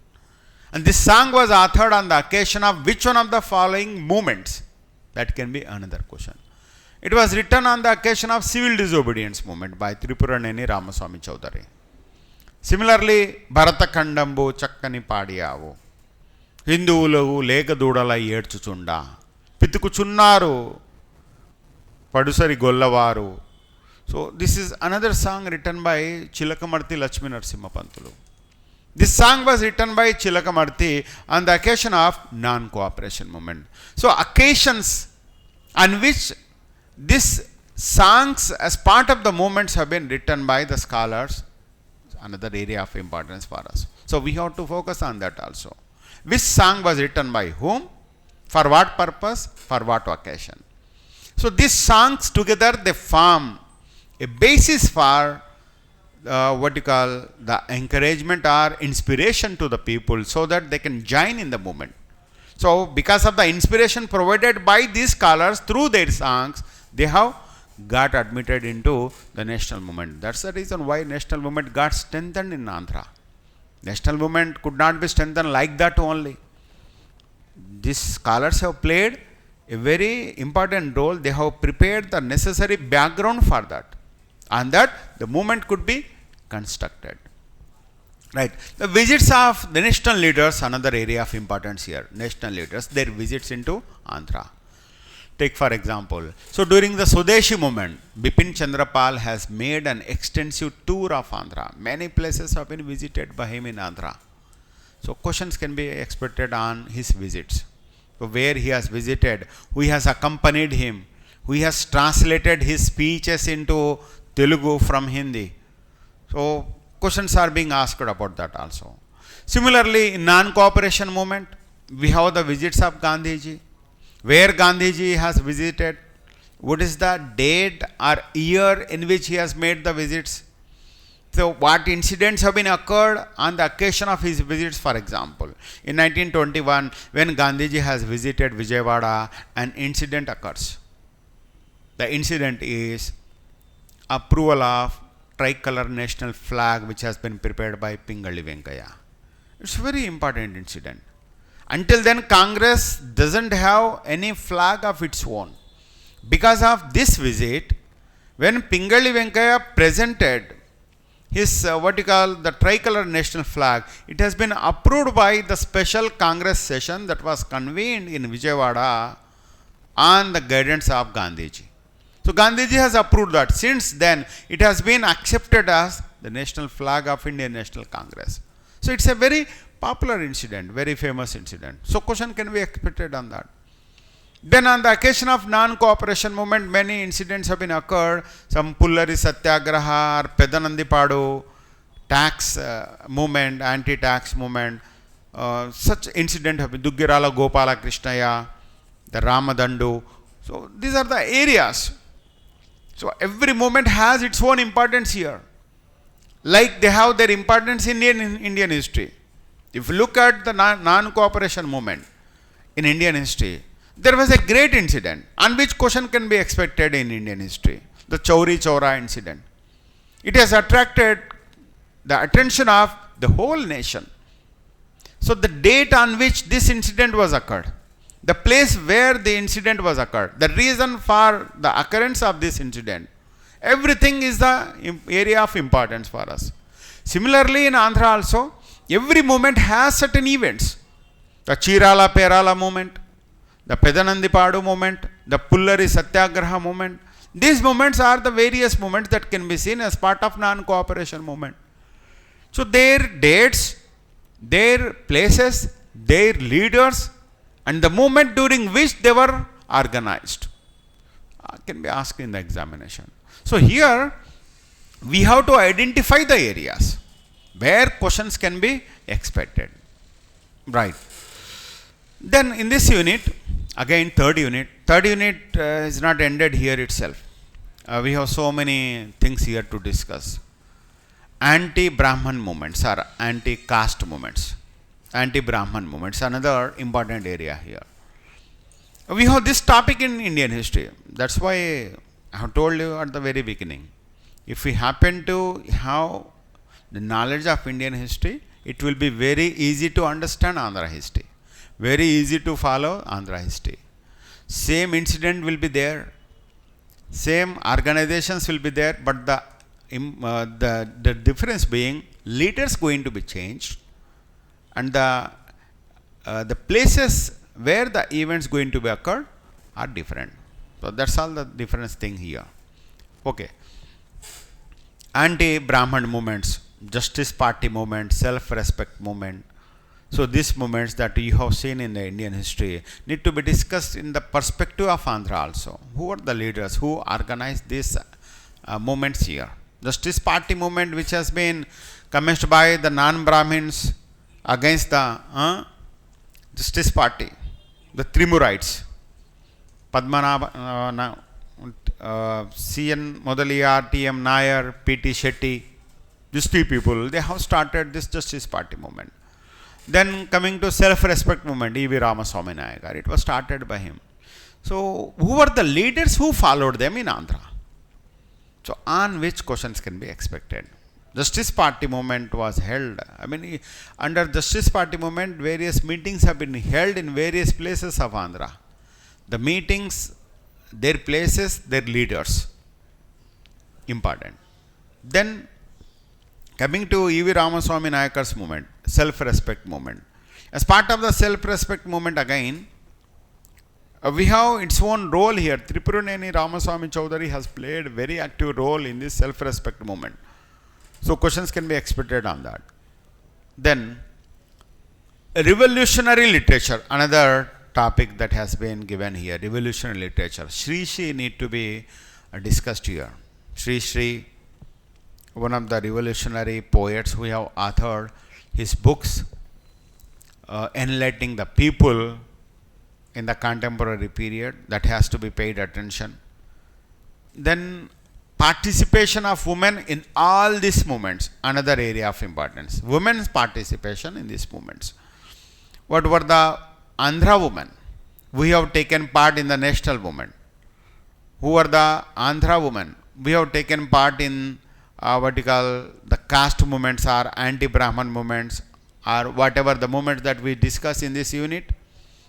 And this song was authored on the occasion of which one of the following movements? That can be another question. It was written on the occasion of civil disobedience movement by Tripuraneni Ramaswamy Chaudhary. Similarly, Bharatakandambu Chakkani Padiyavu, Hinduvulahu Lekadudala Yedchuchunda, Pitikuchunnaru Padusari Gollavaru. So this is another song written by Chilakamarti Lakshmi Narasimha Pantulu. This song was written by Chilakamarti on the occasion of non-cooperation movement. So occasions on which these songs as part of the movements have been written by the scholars, another area of importance for us. So we have to focus on that also. Which song was written by whom, for what purpose, for what occasion. So these songs together, they form a basis for the encouragement or inspiration to the people so that they can join in the movement. So because of the inspiration provided by these scholars through their songs, they have got admitted into the national movement. That's the reason why national movement got strengthened in Andhra. National movement could not be strengthened like that only. These scholars have played a very important role. They have prepared the necessary background for that. And that the movement could be constructed. Right. The visits of the national leaders, another area of importance here. National leaders, their visits into Andhra. Take for example, so during the Swadeshi movement, Bipin Chandrapal has made an extensive tour of Andhra. Many places have been visited by him in Andhra. So questions can be expected on his visits. So where he has visited, who has accompanied him, who has translated his speeches into Telugu from Hindi. So questions are being asked about that also. Similarly, in non-cooperation movement, we have the visits of Gandhiji. Where Gandhiji has visited, what is the date or year in which he has made the visits. So what incidents have been occurred on the occasion of his visits, for example. In 1921, when Gandhiji has visited Vijayawada, an incident occurs. The incident is approval of tricolor national flag which has been prepared by Pingalli Venkaya. It's a very important incident. Until then, Congress doesn't have any flag of its own. Because of this visit, when Pingalli Venkaya presented his the tricolor national flag, it has been approved by the special Congress session that was convened in Vijayawada on the guidance of Gandhiji. So Gandhiji has approved that. Since then, it has been accepted as the national flag of Indian National Congress. So it's a very popular incident, very famous incident. So question can be expected on that. Then on the occasion of non-cooperation movement, many incidents have been occurred. Some Pullari Satyagraha or Pedanandipadu tax movement, anti-tax movement. Such incident have been Duggirala Gopala Krishnaya, the Ramadandu. So these are the areas. So every movement has its own importance here. Like they have their importance in Indian history. If you look at the non-cooperation movement in Indian history, there was a great incident on which question can be expected in Indian history. The Chauri Chaura incident. It has attracted the attention of the whole nation. So the date on which this incident was occurred, the place where the incident was occurred, the reason for the occurrence of this incident, everything is the area of importance for us. Similarly, in Andhra also, every movement has certain events. The Chirala Perala movement, the Pedanandipadu movement, the Pullari Satyagraha movement. These movements are the various movements that can be seen as part of non-cooperation movement. So their dates, their places, their leaders, and the movement during which they were organized can be asked in the examination. So here we have to identify the areas where questions can be expected. Right. Then in this unit, again third unit is not ended here itself. We have so many things here to discuss. Anti-Brahman movements or anti-caste movements. Anti-Brahman movements, another important area here. We have this topic in Indian history. That's why I have told you at the very beginning. If we happen to have the knowledge of Indian history, it will be very easy to understand Andhra history. Very easy to follow Andhra history. Same incident will be there. Same organizations will be there, but the difference being leaders going to be changed, and the places where the events going to be occurred are different. So that's all the difference thing here. Okay. Anti-Brahman movements, Justice Party movement, self-respect movement. So these movements that you have seen in the Indian history need to be discussed in the perspective of Andhra also. Who are the leaders who organized these movements here? Justice Party movement, which has been commenced by the non-Brahmins against the Justice Party, the Trimurites, Padmanabha, C.N. Modaliyar, T.M. Nair, P.T. Shetty, these three people, they have started this Justice Party movement. Then coming to self-respect movement, E.V. Ramaswamy Nayakar, it was started by him. So who were the leaders who followed them in Andhra? So on which questions can be expected? Justice Party movement was held. Under Justice Party movement, various meetings have been held in various places of Andhra. The meetings, their places, their leaders. Important. Then coming to E.V. Ramaswamy Nayakar's movement, self-respect movement. As part of the self-respect movement again, we have its own role here. Tripuruneni Ramaswamy Chowdhury has played a very active role in this self-respect movement. So questions can be expected on that. Then revolutionary literature, another topic that has been given here, revolutionary literature. Sri Sri need to be discussed here. Sri Sri, one of the revolutionary poets who have authored his books enlightening the people in the contemporary period, that has to be paid attention. Then participation of women in all these movements, another area of importance. Women's participation in these movements. What were the Andhra women who have taken part in the national movement? Who were the Andhra women? We have taken part in the caste movements or anti-Brahman movements or whatever the movements that we discuss in this unit.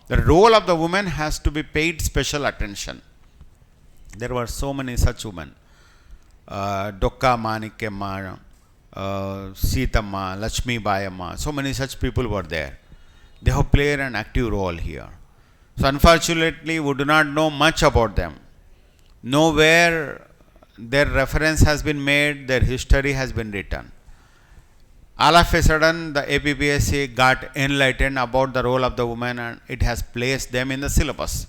The role of the woman has to be paid special attention. There were so many such women. Dokka Manikemma, Sitamma, Lakshmi Bayamma, so many such people were there. They have played an active role here. So unfortunately, we do not know much about them. Nowhere their reference has been made, their history has been written. All of a sudden, the APPSC got enlightened about the role of the woman and it has placed them in the syllabus.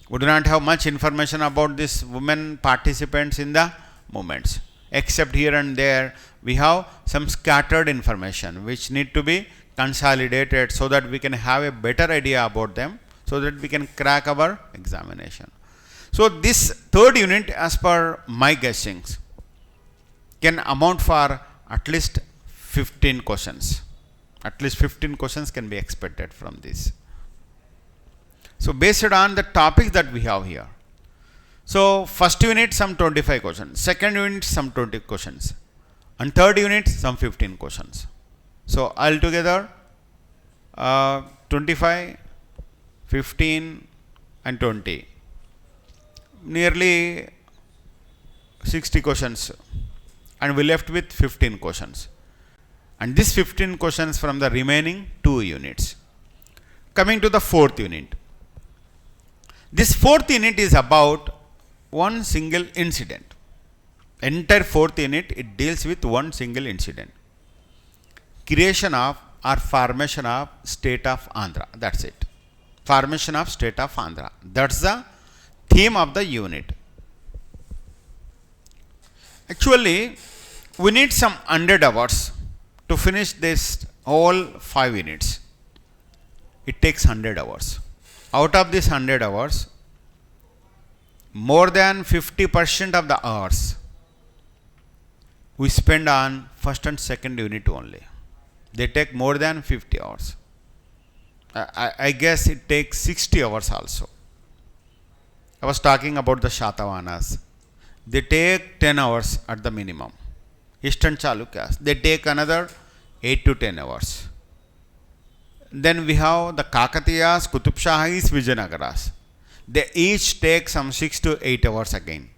We do not have much information about these women participants in the movements. Except here and there, we have some scattered information which need to be consolidated so that we can have a better idea about them, so that we can crack our examination. So this third unit, as per my guessings, can amount for at least 15 questions. At least 15 questions can be expected from this. So based on the topics that we have here. So first unit some 25 questions, second unit some 20 questions, and third unit some 15 questions. So altogether 25, 15 and 20. Nearly 60 questions, and we left with 15 questions. And this 15 questions from the remaining 2 units. Coming to the fourth unit. This fourth unit is about one single incident. Entire fourth unit, it deals with one single incident. Creation of or formation of state of Andhra. That's it. Formation of state of Andhra. That's the theme of the unit. Actually, we need some 100 hours to finish this all 5 units. It takes 100 hours. Out of this 100 hours, more than 50% of the hours we spend on first and second unit only. They take more than 50 hours. I guess it takes 60 hours also. I was talking about the Shatavahanas. They take 10 hours at the minimum. Eastern Chalukyas, they take another 8 to 10 hours. Then we have the Kakatiyas, Qutub Shahis, Vijayanagaras. They each take some 6 to 8 hours again.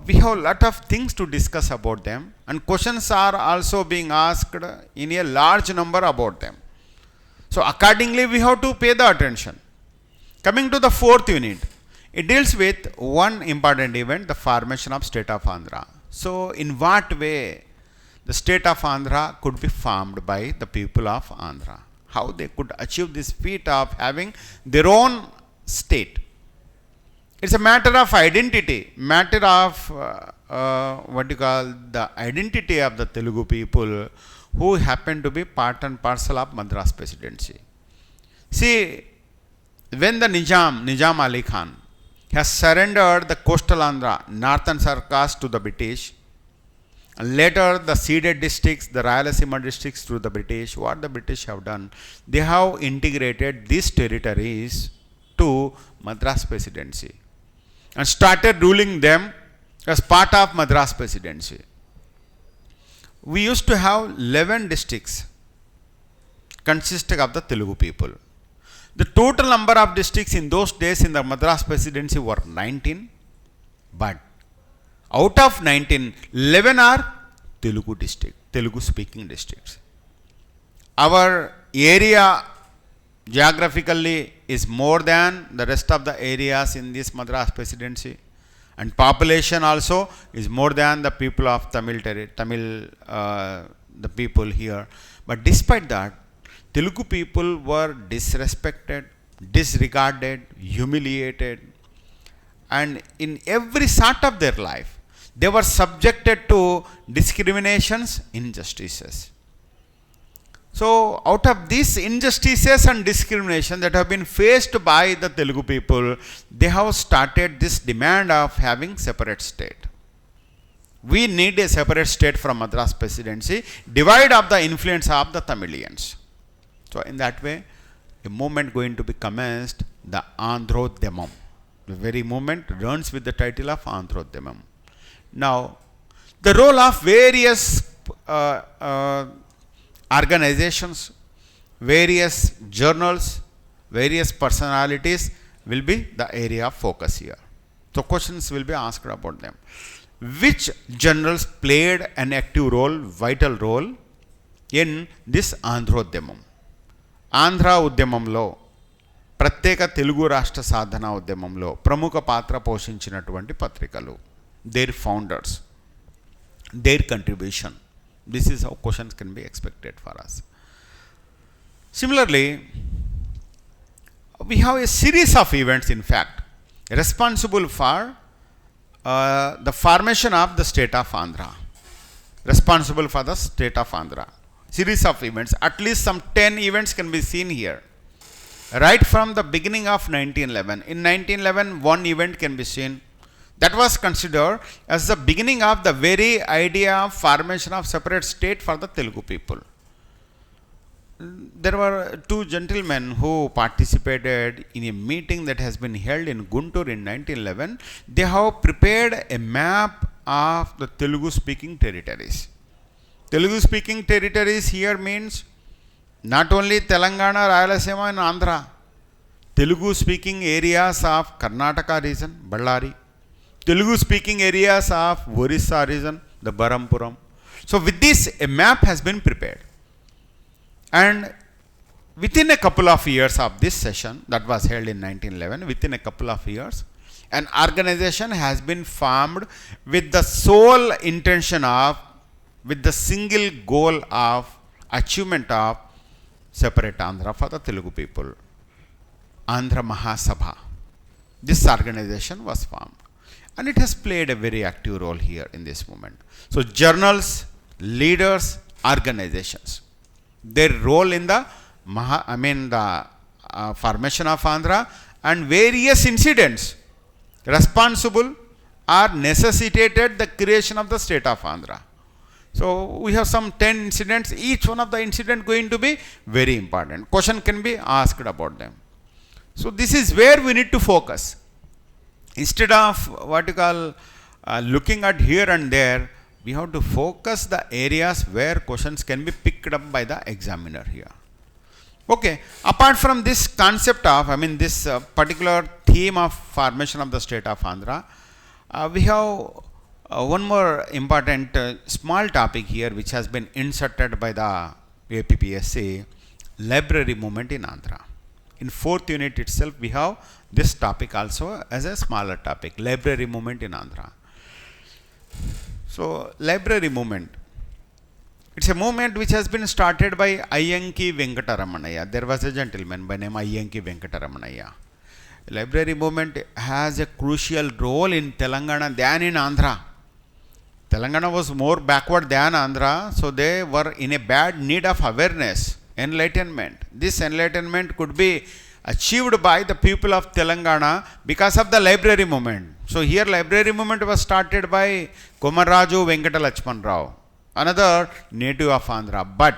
We have a lot of things to discuss about them, and questions are also being asked in a large number about them. So accordingly, we have to pay the attention. Coming to the fourth unit, it deals with one important event, the formation of state of Andhra. So, in what way the state of Andhra could be formed by the people of Andhra? How they could achieve this feat of having their own state. It's a matter of identity, matter of the identity of the Telugu people who happen to be part and parcel of Madras Presidency. See, when the Nizam Ali Khan, has surrendered the coastal Andhra, northern Sarkas to the British, and later the ceded districts, the Rayalaseema districts to the British, what the British have done, they have integrated these territories to Madras Presidency and started ruling them as part of Madras Presidency. We used to have 11 districts consisting of the Telugu people. The total number of districts in those days in the Madras Presidency were 19, but out of 19, 11 are Telugu speaking districts. Our area geographically is more than the rest of the areas in this Madras Presidency, and population also is more than the people of Tamil, the people here. But despite that, Telugu people were disrespected, disregarded, humiliated, and in every sort of their life, they were subjected to discriminations, injustices. So, out of these injustices and discrimination that have been faced by the Telugu people, they have started this demand of having separate state. We need a separate state from Madras Presidency, divide up the influence of the Tamilians. So, in that way, a movement going to be commenced, the Androdhyamam. The very movement runs with the title of Androdhyamam. Now, the role of various organizations, various journals, various personalities will be the area of focus here. So, questions will be asked about them. Which journals played an active role, vital role in this Androdhyamam? Andhra ఉద్యమంలో, ప్రత్యేక తెలుగు రాష్ట్ర సాధన ఉద్యమంలో ప్రముఖ పాత్ర పోషించినటువంటి పత్రికలు, their founders, their contribution. This is how questions can be expected for us. Similarly, we have a series of events, in fact, responsible for the formation of the state of Andhra. Responsible for the state of Andhra. Series of events, at least some 10 events can be seen here. Right from the beginning of 1911. In 1911, one event can be seen. That was considered as the beginning of the very idea of formation of separate state for the Telugu people. There were two gentlemen who participated in a meeting that has been held in Guntur in 1911. They have prepared a map of the Telugu speaking territories. Telugu speaking territories here means not only Telangana, Rayalaseema and Andhra. Telugu speaking areas of Karnataka region, Ballari. Telugu speaking areas of Orissa region, the Barampuram. So with this, a map has been prepared. And within a couple of years of this session that was held in 1911, within a couple of years, an organization has been formed with the sole intention of, with the single goal of achievement of separate Andhra for the Telugu people. Andhra Mahasabha. This organization was formed. And it has played a very active role here in this movement. So, journals, leaders, organizations, their role in the formation of Andhra and various incidents responsible or necessitated the creation of the state of Andhra. So, we have some 10 incidents. Each one of the incident going to be very important. Question can be asked about them. So, this is where we need to focus. Instead of looking at here and there, we have to focus the areas where questions can be picked up by the examiner here. Okay, apart from this concept of, this particular theme of formation of the state of Andhra, we have one more important small topic here which has been inserted by the APPSC, library movement in Andhra. in 4th unit itself we have this topic also as a smaller topic, library movement in Andhra. So library movement, it's a movement which has been started by Ayyanki Venkataramanaya. There was a gentleman by name Ayyanki Venkataramanaya. Library movement has a crucial role in Telangana than in Andhra. Telangana was more backward than Andhra, so they were in a bad need of awareness, enlightenment. This enlightenment could be achieved by the people of Telangana because of the library movement. So here library movement was started by Komaraju Venkata Lachman Rao, another native of Andhra. But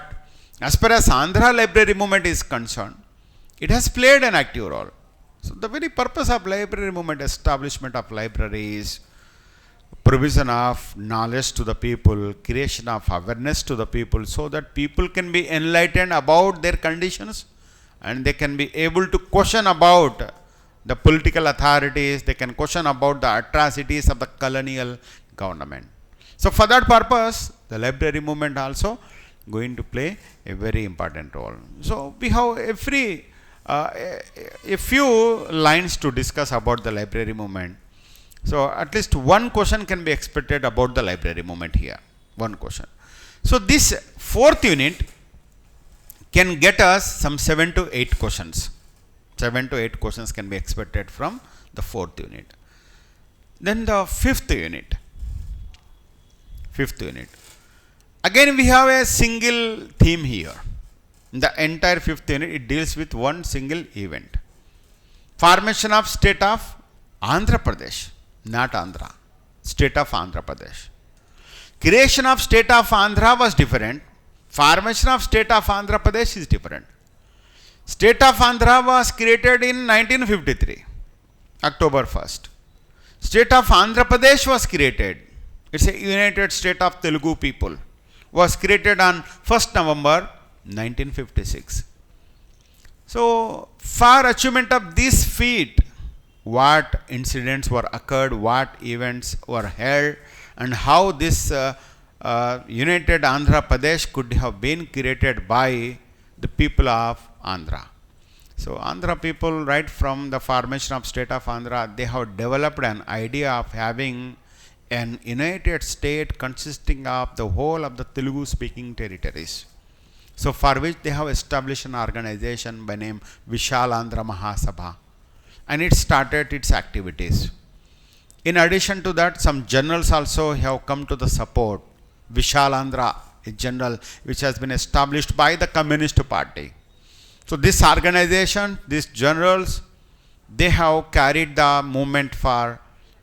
as far as Andhra library movement is concerned, it has played an active role. So the very purpose of library movement, establishment of libraries, provision of knowledge to the people, creation of awareness to the people, so that people can be enlightened about their conditions and they can be able to question about the political authorities, they can question about the atrocities of the colonial government. So for that purpose, the library movement also going to play a very important role. So we have a few lines to discuss about the library movement. So at least one question can be expected about the library movement here. One question. So this 4th unit can get us some 7 to 8 questions. 7 to 8 questions can be expected from the 4th unit. Then the 5th unit. 5th unit. Again we have a single theme here. In the entire 5th unit, it deals with one single event. Formation of state of Andhra Pradesh. Not Andhra, state of Andhra Pradesh. Creation of state of Andhra was different. Formation of state of Andhra Pradesh is different. State of Andhra was created in 1953, October 1st. State of Andhra Pradesh was created. It's a united state of Telugu people. Was created on 1st November 1956. So for achievement of this feat, what incidents were occurred, what events were held, and how this united Andhra Pradesh could have been created by the people of Andhra. So Andhra people, right from the formation of state of Andhra, they have developed an idea of having an united state consisting of the whole of the Telugu speaking territories. So for which they have established an organization by name Vishal Andhra Mahasabha, and it started its activities. In addition to that, some journals also have come to the support. Vishal Andhra, a journal which has been established by the Communist Party. So this organization, these journals, they have carried the movement for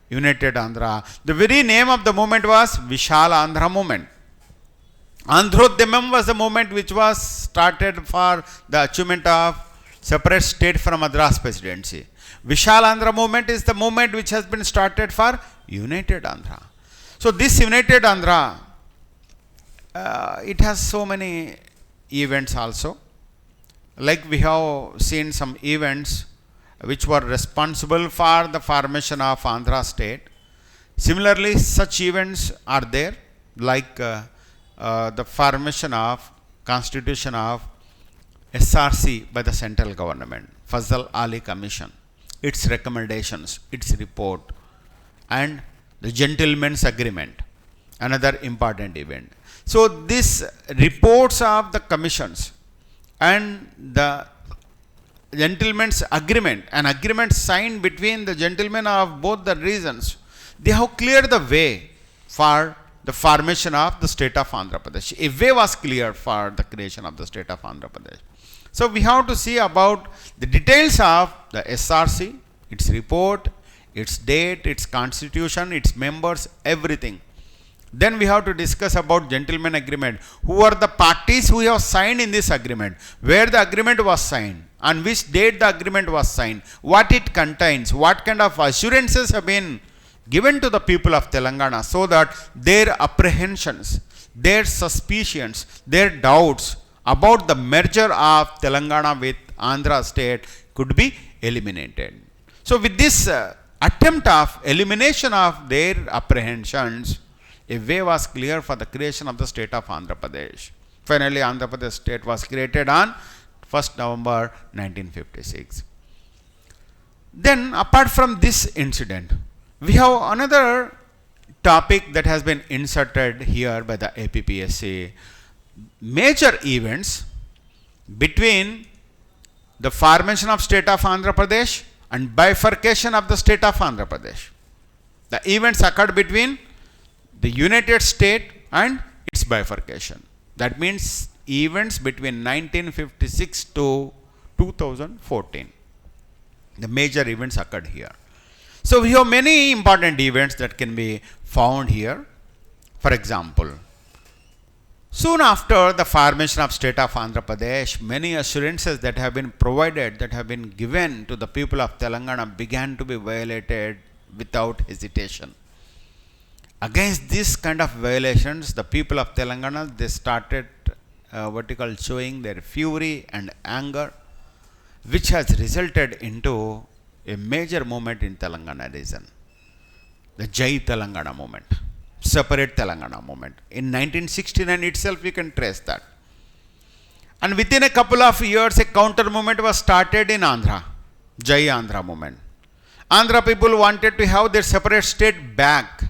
United Andhra. The very name of the movement was Vishal Andhra Movement. Andhrodhyamam was the movement which was started for the achievement of separate state from Madras Presidency. Vishal Andhra movement is the movement which has been started for United Andhra. So this United Andhra, it has so many events also. Like we have seen some events which were responsible for the formation of Andhra state. Similarly, such events are there, like the formation of constitution of SRC by the central government, Fazal Ali Commission, its recommendations, its report, and the gentleman's agreement, another important event. So these reports of the commissions and the gentleman's agreement, an agreement signed between the gentlemen of both the regions, they have cleared the way for the formation of the state of Andhra Pradesh. A way was cleared for the creation of the state of Andhra Pradesh. So we have to see about the details of the SRC, its report, its date, its constitution, its members, everything. Then we have to discuss about gentleman agreement. Who are the parties who have signed in this agreement? Where the agreement was signed? On which date the agreement was signed? What it contains? What kind of assurances have been given to the people of Telangana so that their apprehensions, their suspicions, their doubts about the merger of Telangana with Andhra state could be eliminated. So with this attempt of elimination of their apprehensions, a way was clear for the creation of the state of Andhra Pradesh. Finally, Andhra Pradesh state was created on 1st November 1956. Then apart from this incident, we have another topic that has been inserted here by the APPSC. Major events between the formation of state of Andhra Pradesh and bifurcation of the state of Andhra Pradesh. The events occurred between the United State and its bifurcation. That means events between 1956 to 2014. The major events occurred here. So we have many important events that can be found here. For example, soon after the formation of state of Andhra Pradesh, many assurances that have been provided, that have been given to the people of Telangana began to be violated without hesitation. Against this kind of violations, the people of Telangana, they started showing their fury and anger, which has resulted into a major movement in Telangana region, the Jai Telangana movement, separate Telangana movement. In 1969 itself, we can trace that. And within a couple of years, a counter movement was started in Andhra, Jai Andhra movement. Andhra people wanted to have their separate state back,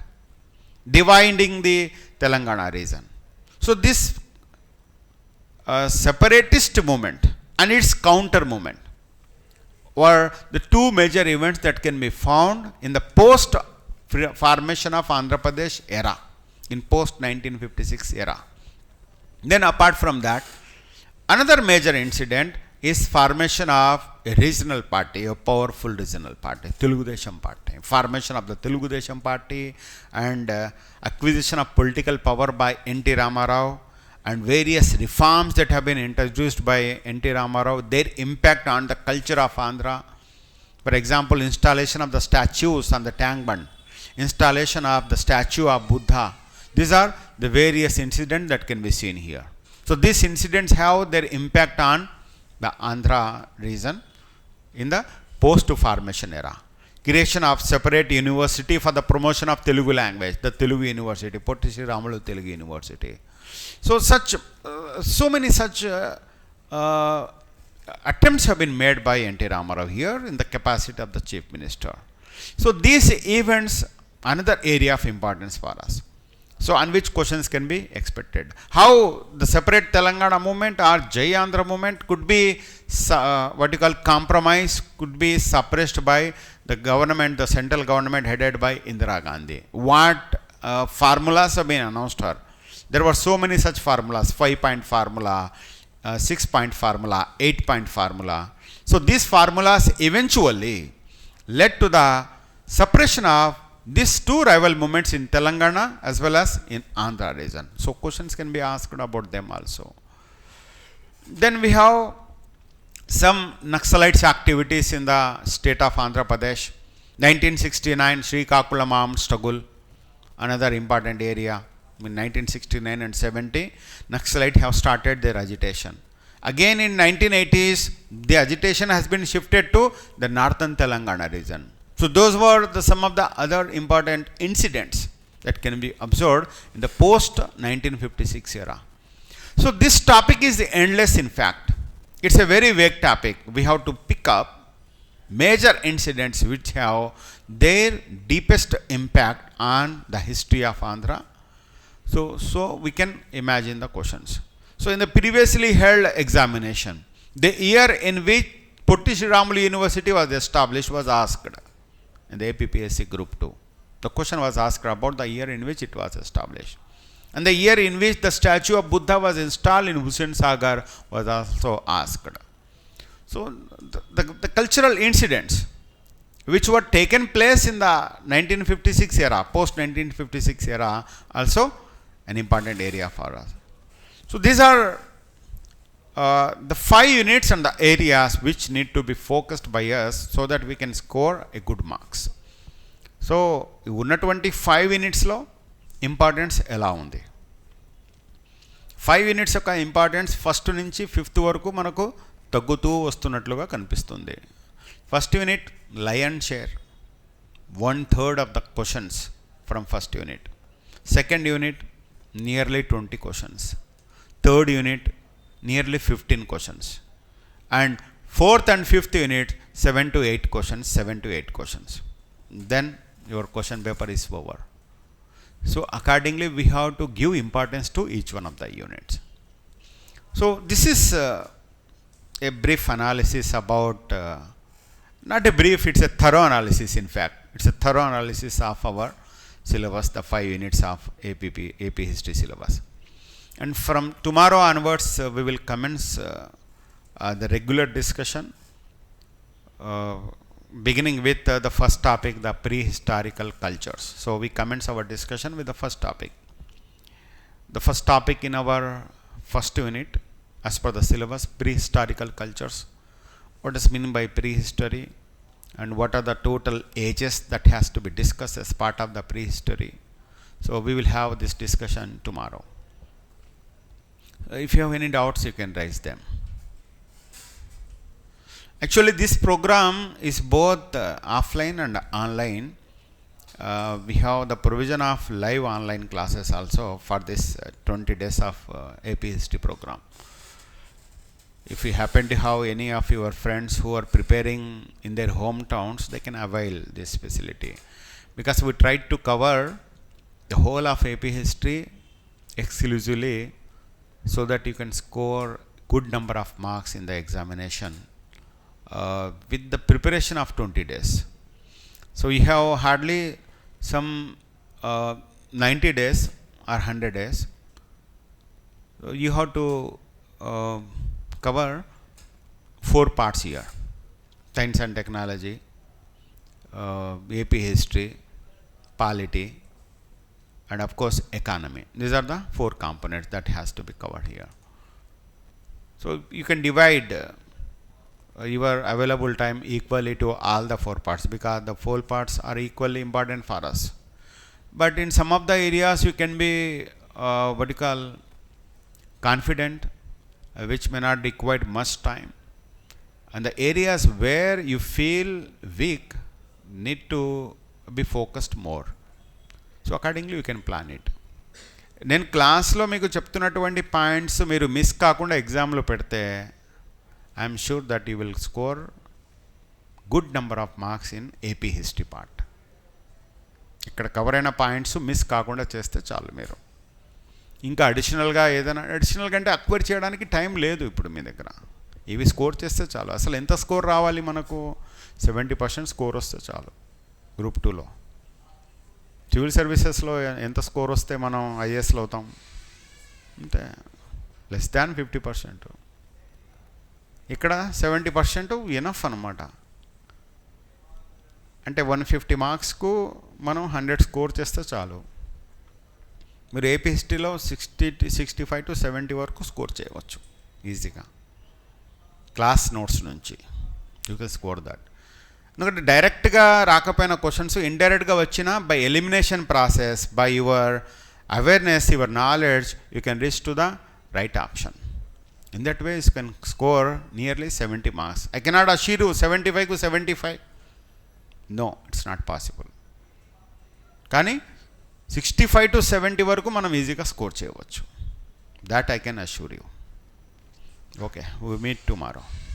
dividing the Telangana region. So this separatist movement and its counter movement were the two major events that can be found in the post formation of Andhra Pradesh era, in post 1956 era. Then apart from that, another major incident is formation of a regional party, a powerful regional party, Telugu Desam party. Formation of the Telugu Desam party and acquisition of political power by N.T. Ramarao and various reforms that have been introduced by N.T. Ramarao, their impact on the culture of Andhra. For example, installation of the statues on the tank bund, installation of the statue of Buddha. These are the various incidents that can be seen here. So these incidents have their impact on the Andhra region in the post-formation era. Creation of separate university for the promotion of Telugu language, the Telugu University, Potti Sri Ramalu Telugu University. So so many such attempts have been made by N.T. Ramarao here in the capacity of the Chief Minister. So these events, another area of importance for us. So on which questions can be expected. How the separate Telangana movement or Jai Andhra movement could be compromise, could be suppressed by the government, the central government headed by Indira Gandhi. What formulas have been announced here. There were so many such formulas, 5-point formula, 6-point formula, 8-point formula. So these formulas eventually led to the suppression of these two rival movements in Telangana as well as in Andhra region. So questions can be asked about them also. Then we have some Naxalites activities in the state of Andhra Pradesh. 1969 Srikakulam armed struggle, another important area. In 1969 and 70, Naxalites have started their agitation. Again in 1980s, the agitation has been shifted to the northern Telangana region. So those were some of the other important incidents that can be observed in the post 1956 era. So this topic is endless in fact. It's a very vague topic. We have to pick up major incidents which have their deepest impact on the history of Andhra. So we can imagine the questions. So in the previously held examination, the year in which Potti Sri Ramalu University was established was asked in the APPSC Group 2. The question was asked about the year in which it was established. And the year in which the statue of Buddha was installed in Hussain Sagar was also asked. So the cultural incidents which were taken place in the 1956 era, post 1956 era, also an important area for us. So these are the 5 units and the areas which need to be focused by us so that we can score a good marks. So ఉన్నటువంటి 5 యూనిట్స్లో importance ఎలా ఉంది? 5 units యొక్క importance first నుంచి 5th వరకు మనకు తగ్గుతూ వస్తున్నట్లుగా కనిపిస్తుంది. First unit lion share 1/3 of the questions from first unit. Second unit nearly 20 questions. Third unit nearly 15 questions. And 4th and 5th unit 7 to 8 questions. Then your question paper is over. So accordingly we have to give importance to each one of the units. So this is a brief analysis about not a brief, it's a thorough analysis. In fact, it's a thorough analysis of our syllabus, the 5 units of AP history syllabus. And from tomorrow onwards we will commence the regular discussion, beginning with the first topic, the prehistorical cultures. So we commence our discussion with the first topic. The first topic in our first unit, as per the syllabus, prehistorical cultures. What does mean by prehistory, and what are the total ages that has to be discussed as part of the prehistory? So we will have this discussion tomorrow. If you have any doubts, you can raise them. Actually, this program is both offline and online. We have the provision of live online classes also for this 20 days of AP history program. If you happen to have any of your friends who are preparing in their hometowns, they can avail this facility, because we tried to cover the whole of AP history exclusively so that you can score good number of marks in the examination with the preparation of 20 days. So you have hardly some 90 days or 100 days. So you have to cover 4 parts here: science and technology, AP history, polity, and of course economy. These are the 4 components that has to be covered here. So you can divide your available time equally to all the 4 parts, because the 4 parts are equally important for us. But in some of the areas you can be confident, which may not require much time, and the areas where you feel weak need to be focused more. So accordingly you can plan it. నేను క్లాస్లో మీకు చెప్తున్నటువంటి points మీరు miss కాకుండా ఎగ్జామ్లో పెడితే I'm sure that you will score good number of marks in AP history part. ఇక్కడ cover అయిన పాయింట్స్ మిస్ కాకుండా చేస్తే చాలు. మీరు ఇంకా అడిషనల్గా ఏదైనా అడిషనల్ కంటే అక్వైర్ చేయడానికి టైం లేదు ఇప్పుడు మీ దగ్గర. ఇవి స్కోర్ చేస్తే చాలు. అసలు ఎంత స్కోర్ రావాలి మనకు? 70% స్కోర్ వస్తే చాలు. గ్రూప్ 2లో సివిల్ సర్వీసెస్లో ఎంత స్కోర్ వస్తే మనం ఐఏఎస్లో అవుతాం? అంటే లెస్ దాన్ 50%. ఇక్కడ 70% ఎనఫ్ అనమాట. అంటే 150 మార్క్స్కు మనం 100 స్కోర్ చేస్తే చాలు. మీరు ఏపీ హిస్టరీలో 65 to 70 వరకు స్కోర్ చేయవచ్చు ఈజీగా క్లాస్ నోట్స్ నుంచి. You can score that. ఎందుకంటే డైరెక్ట్గా రాకపోయిన క్వశ్చన్స్ ఇండైరెక్ట్గా వచ్చిన by elimination process, by your awareness, your knowledge, you can reach to the right option. In that way you can score nearly 70 marks. I cannot assure 75 to 75. No, it's not possible. కానీ 65 to 70 వరకు మనం ఈజీగా score చేయవచ్చు. That I can assure you. Okay, we meet tomorrow.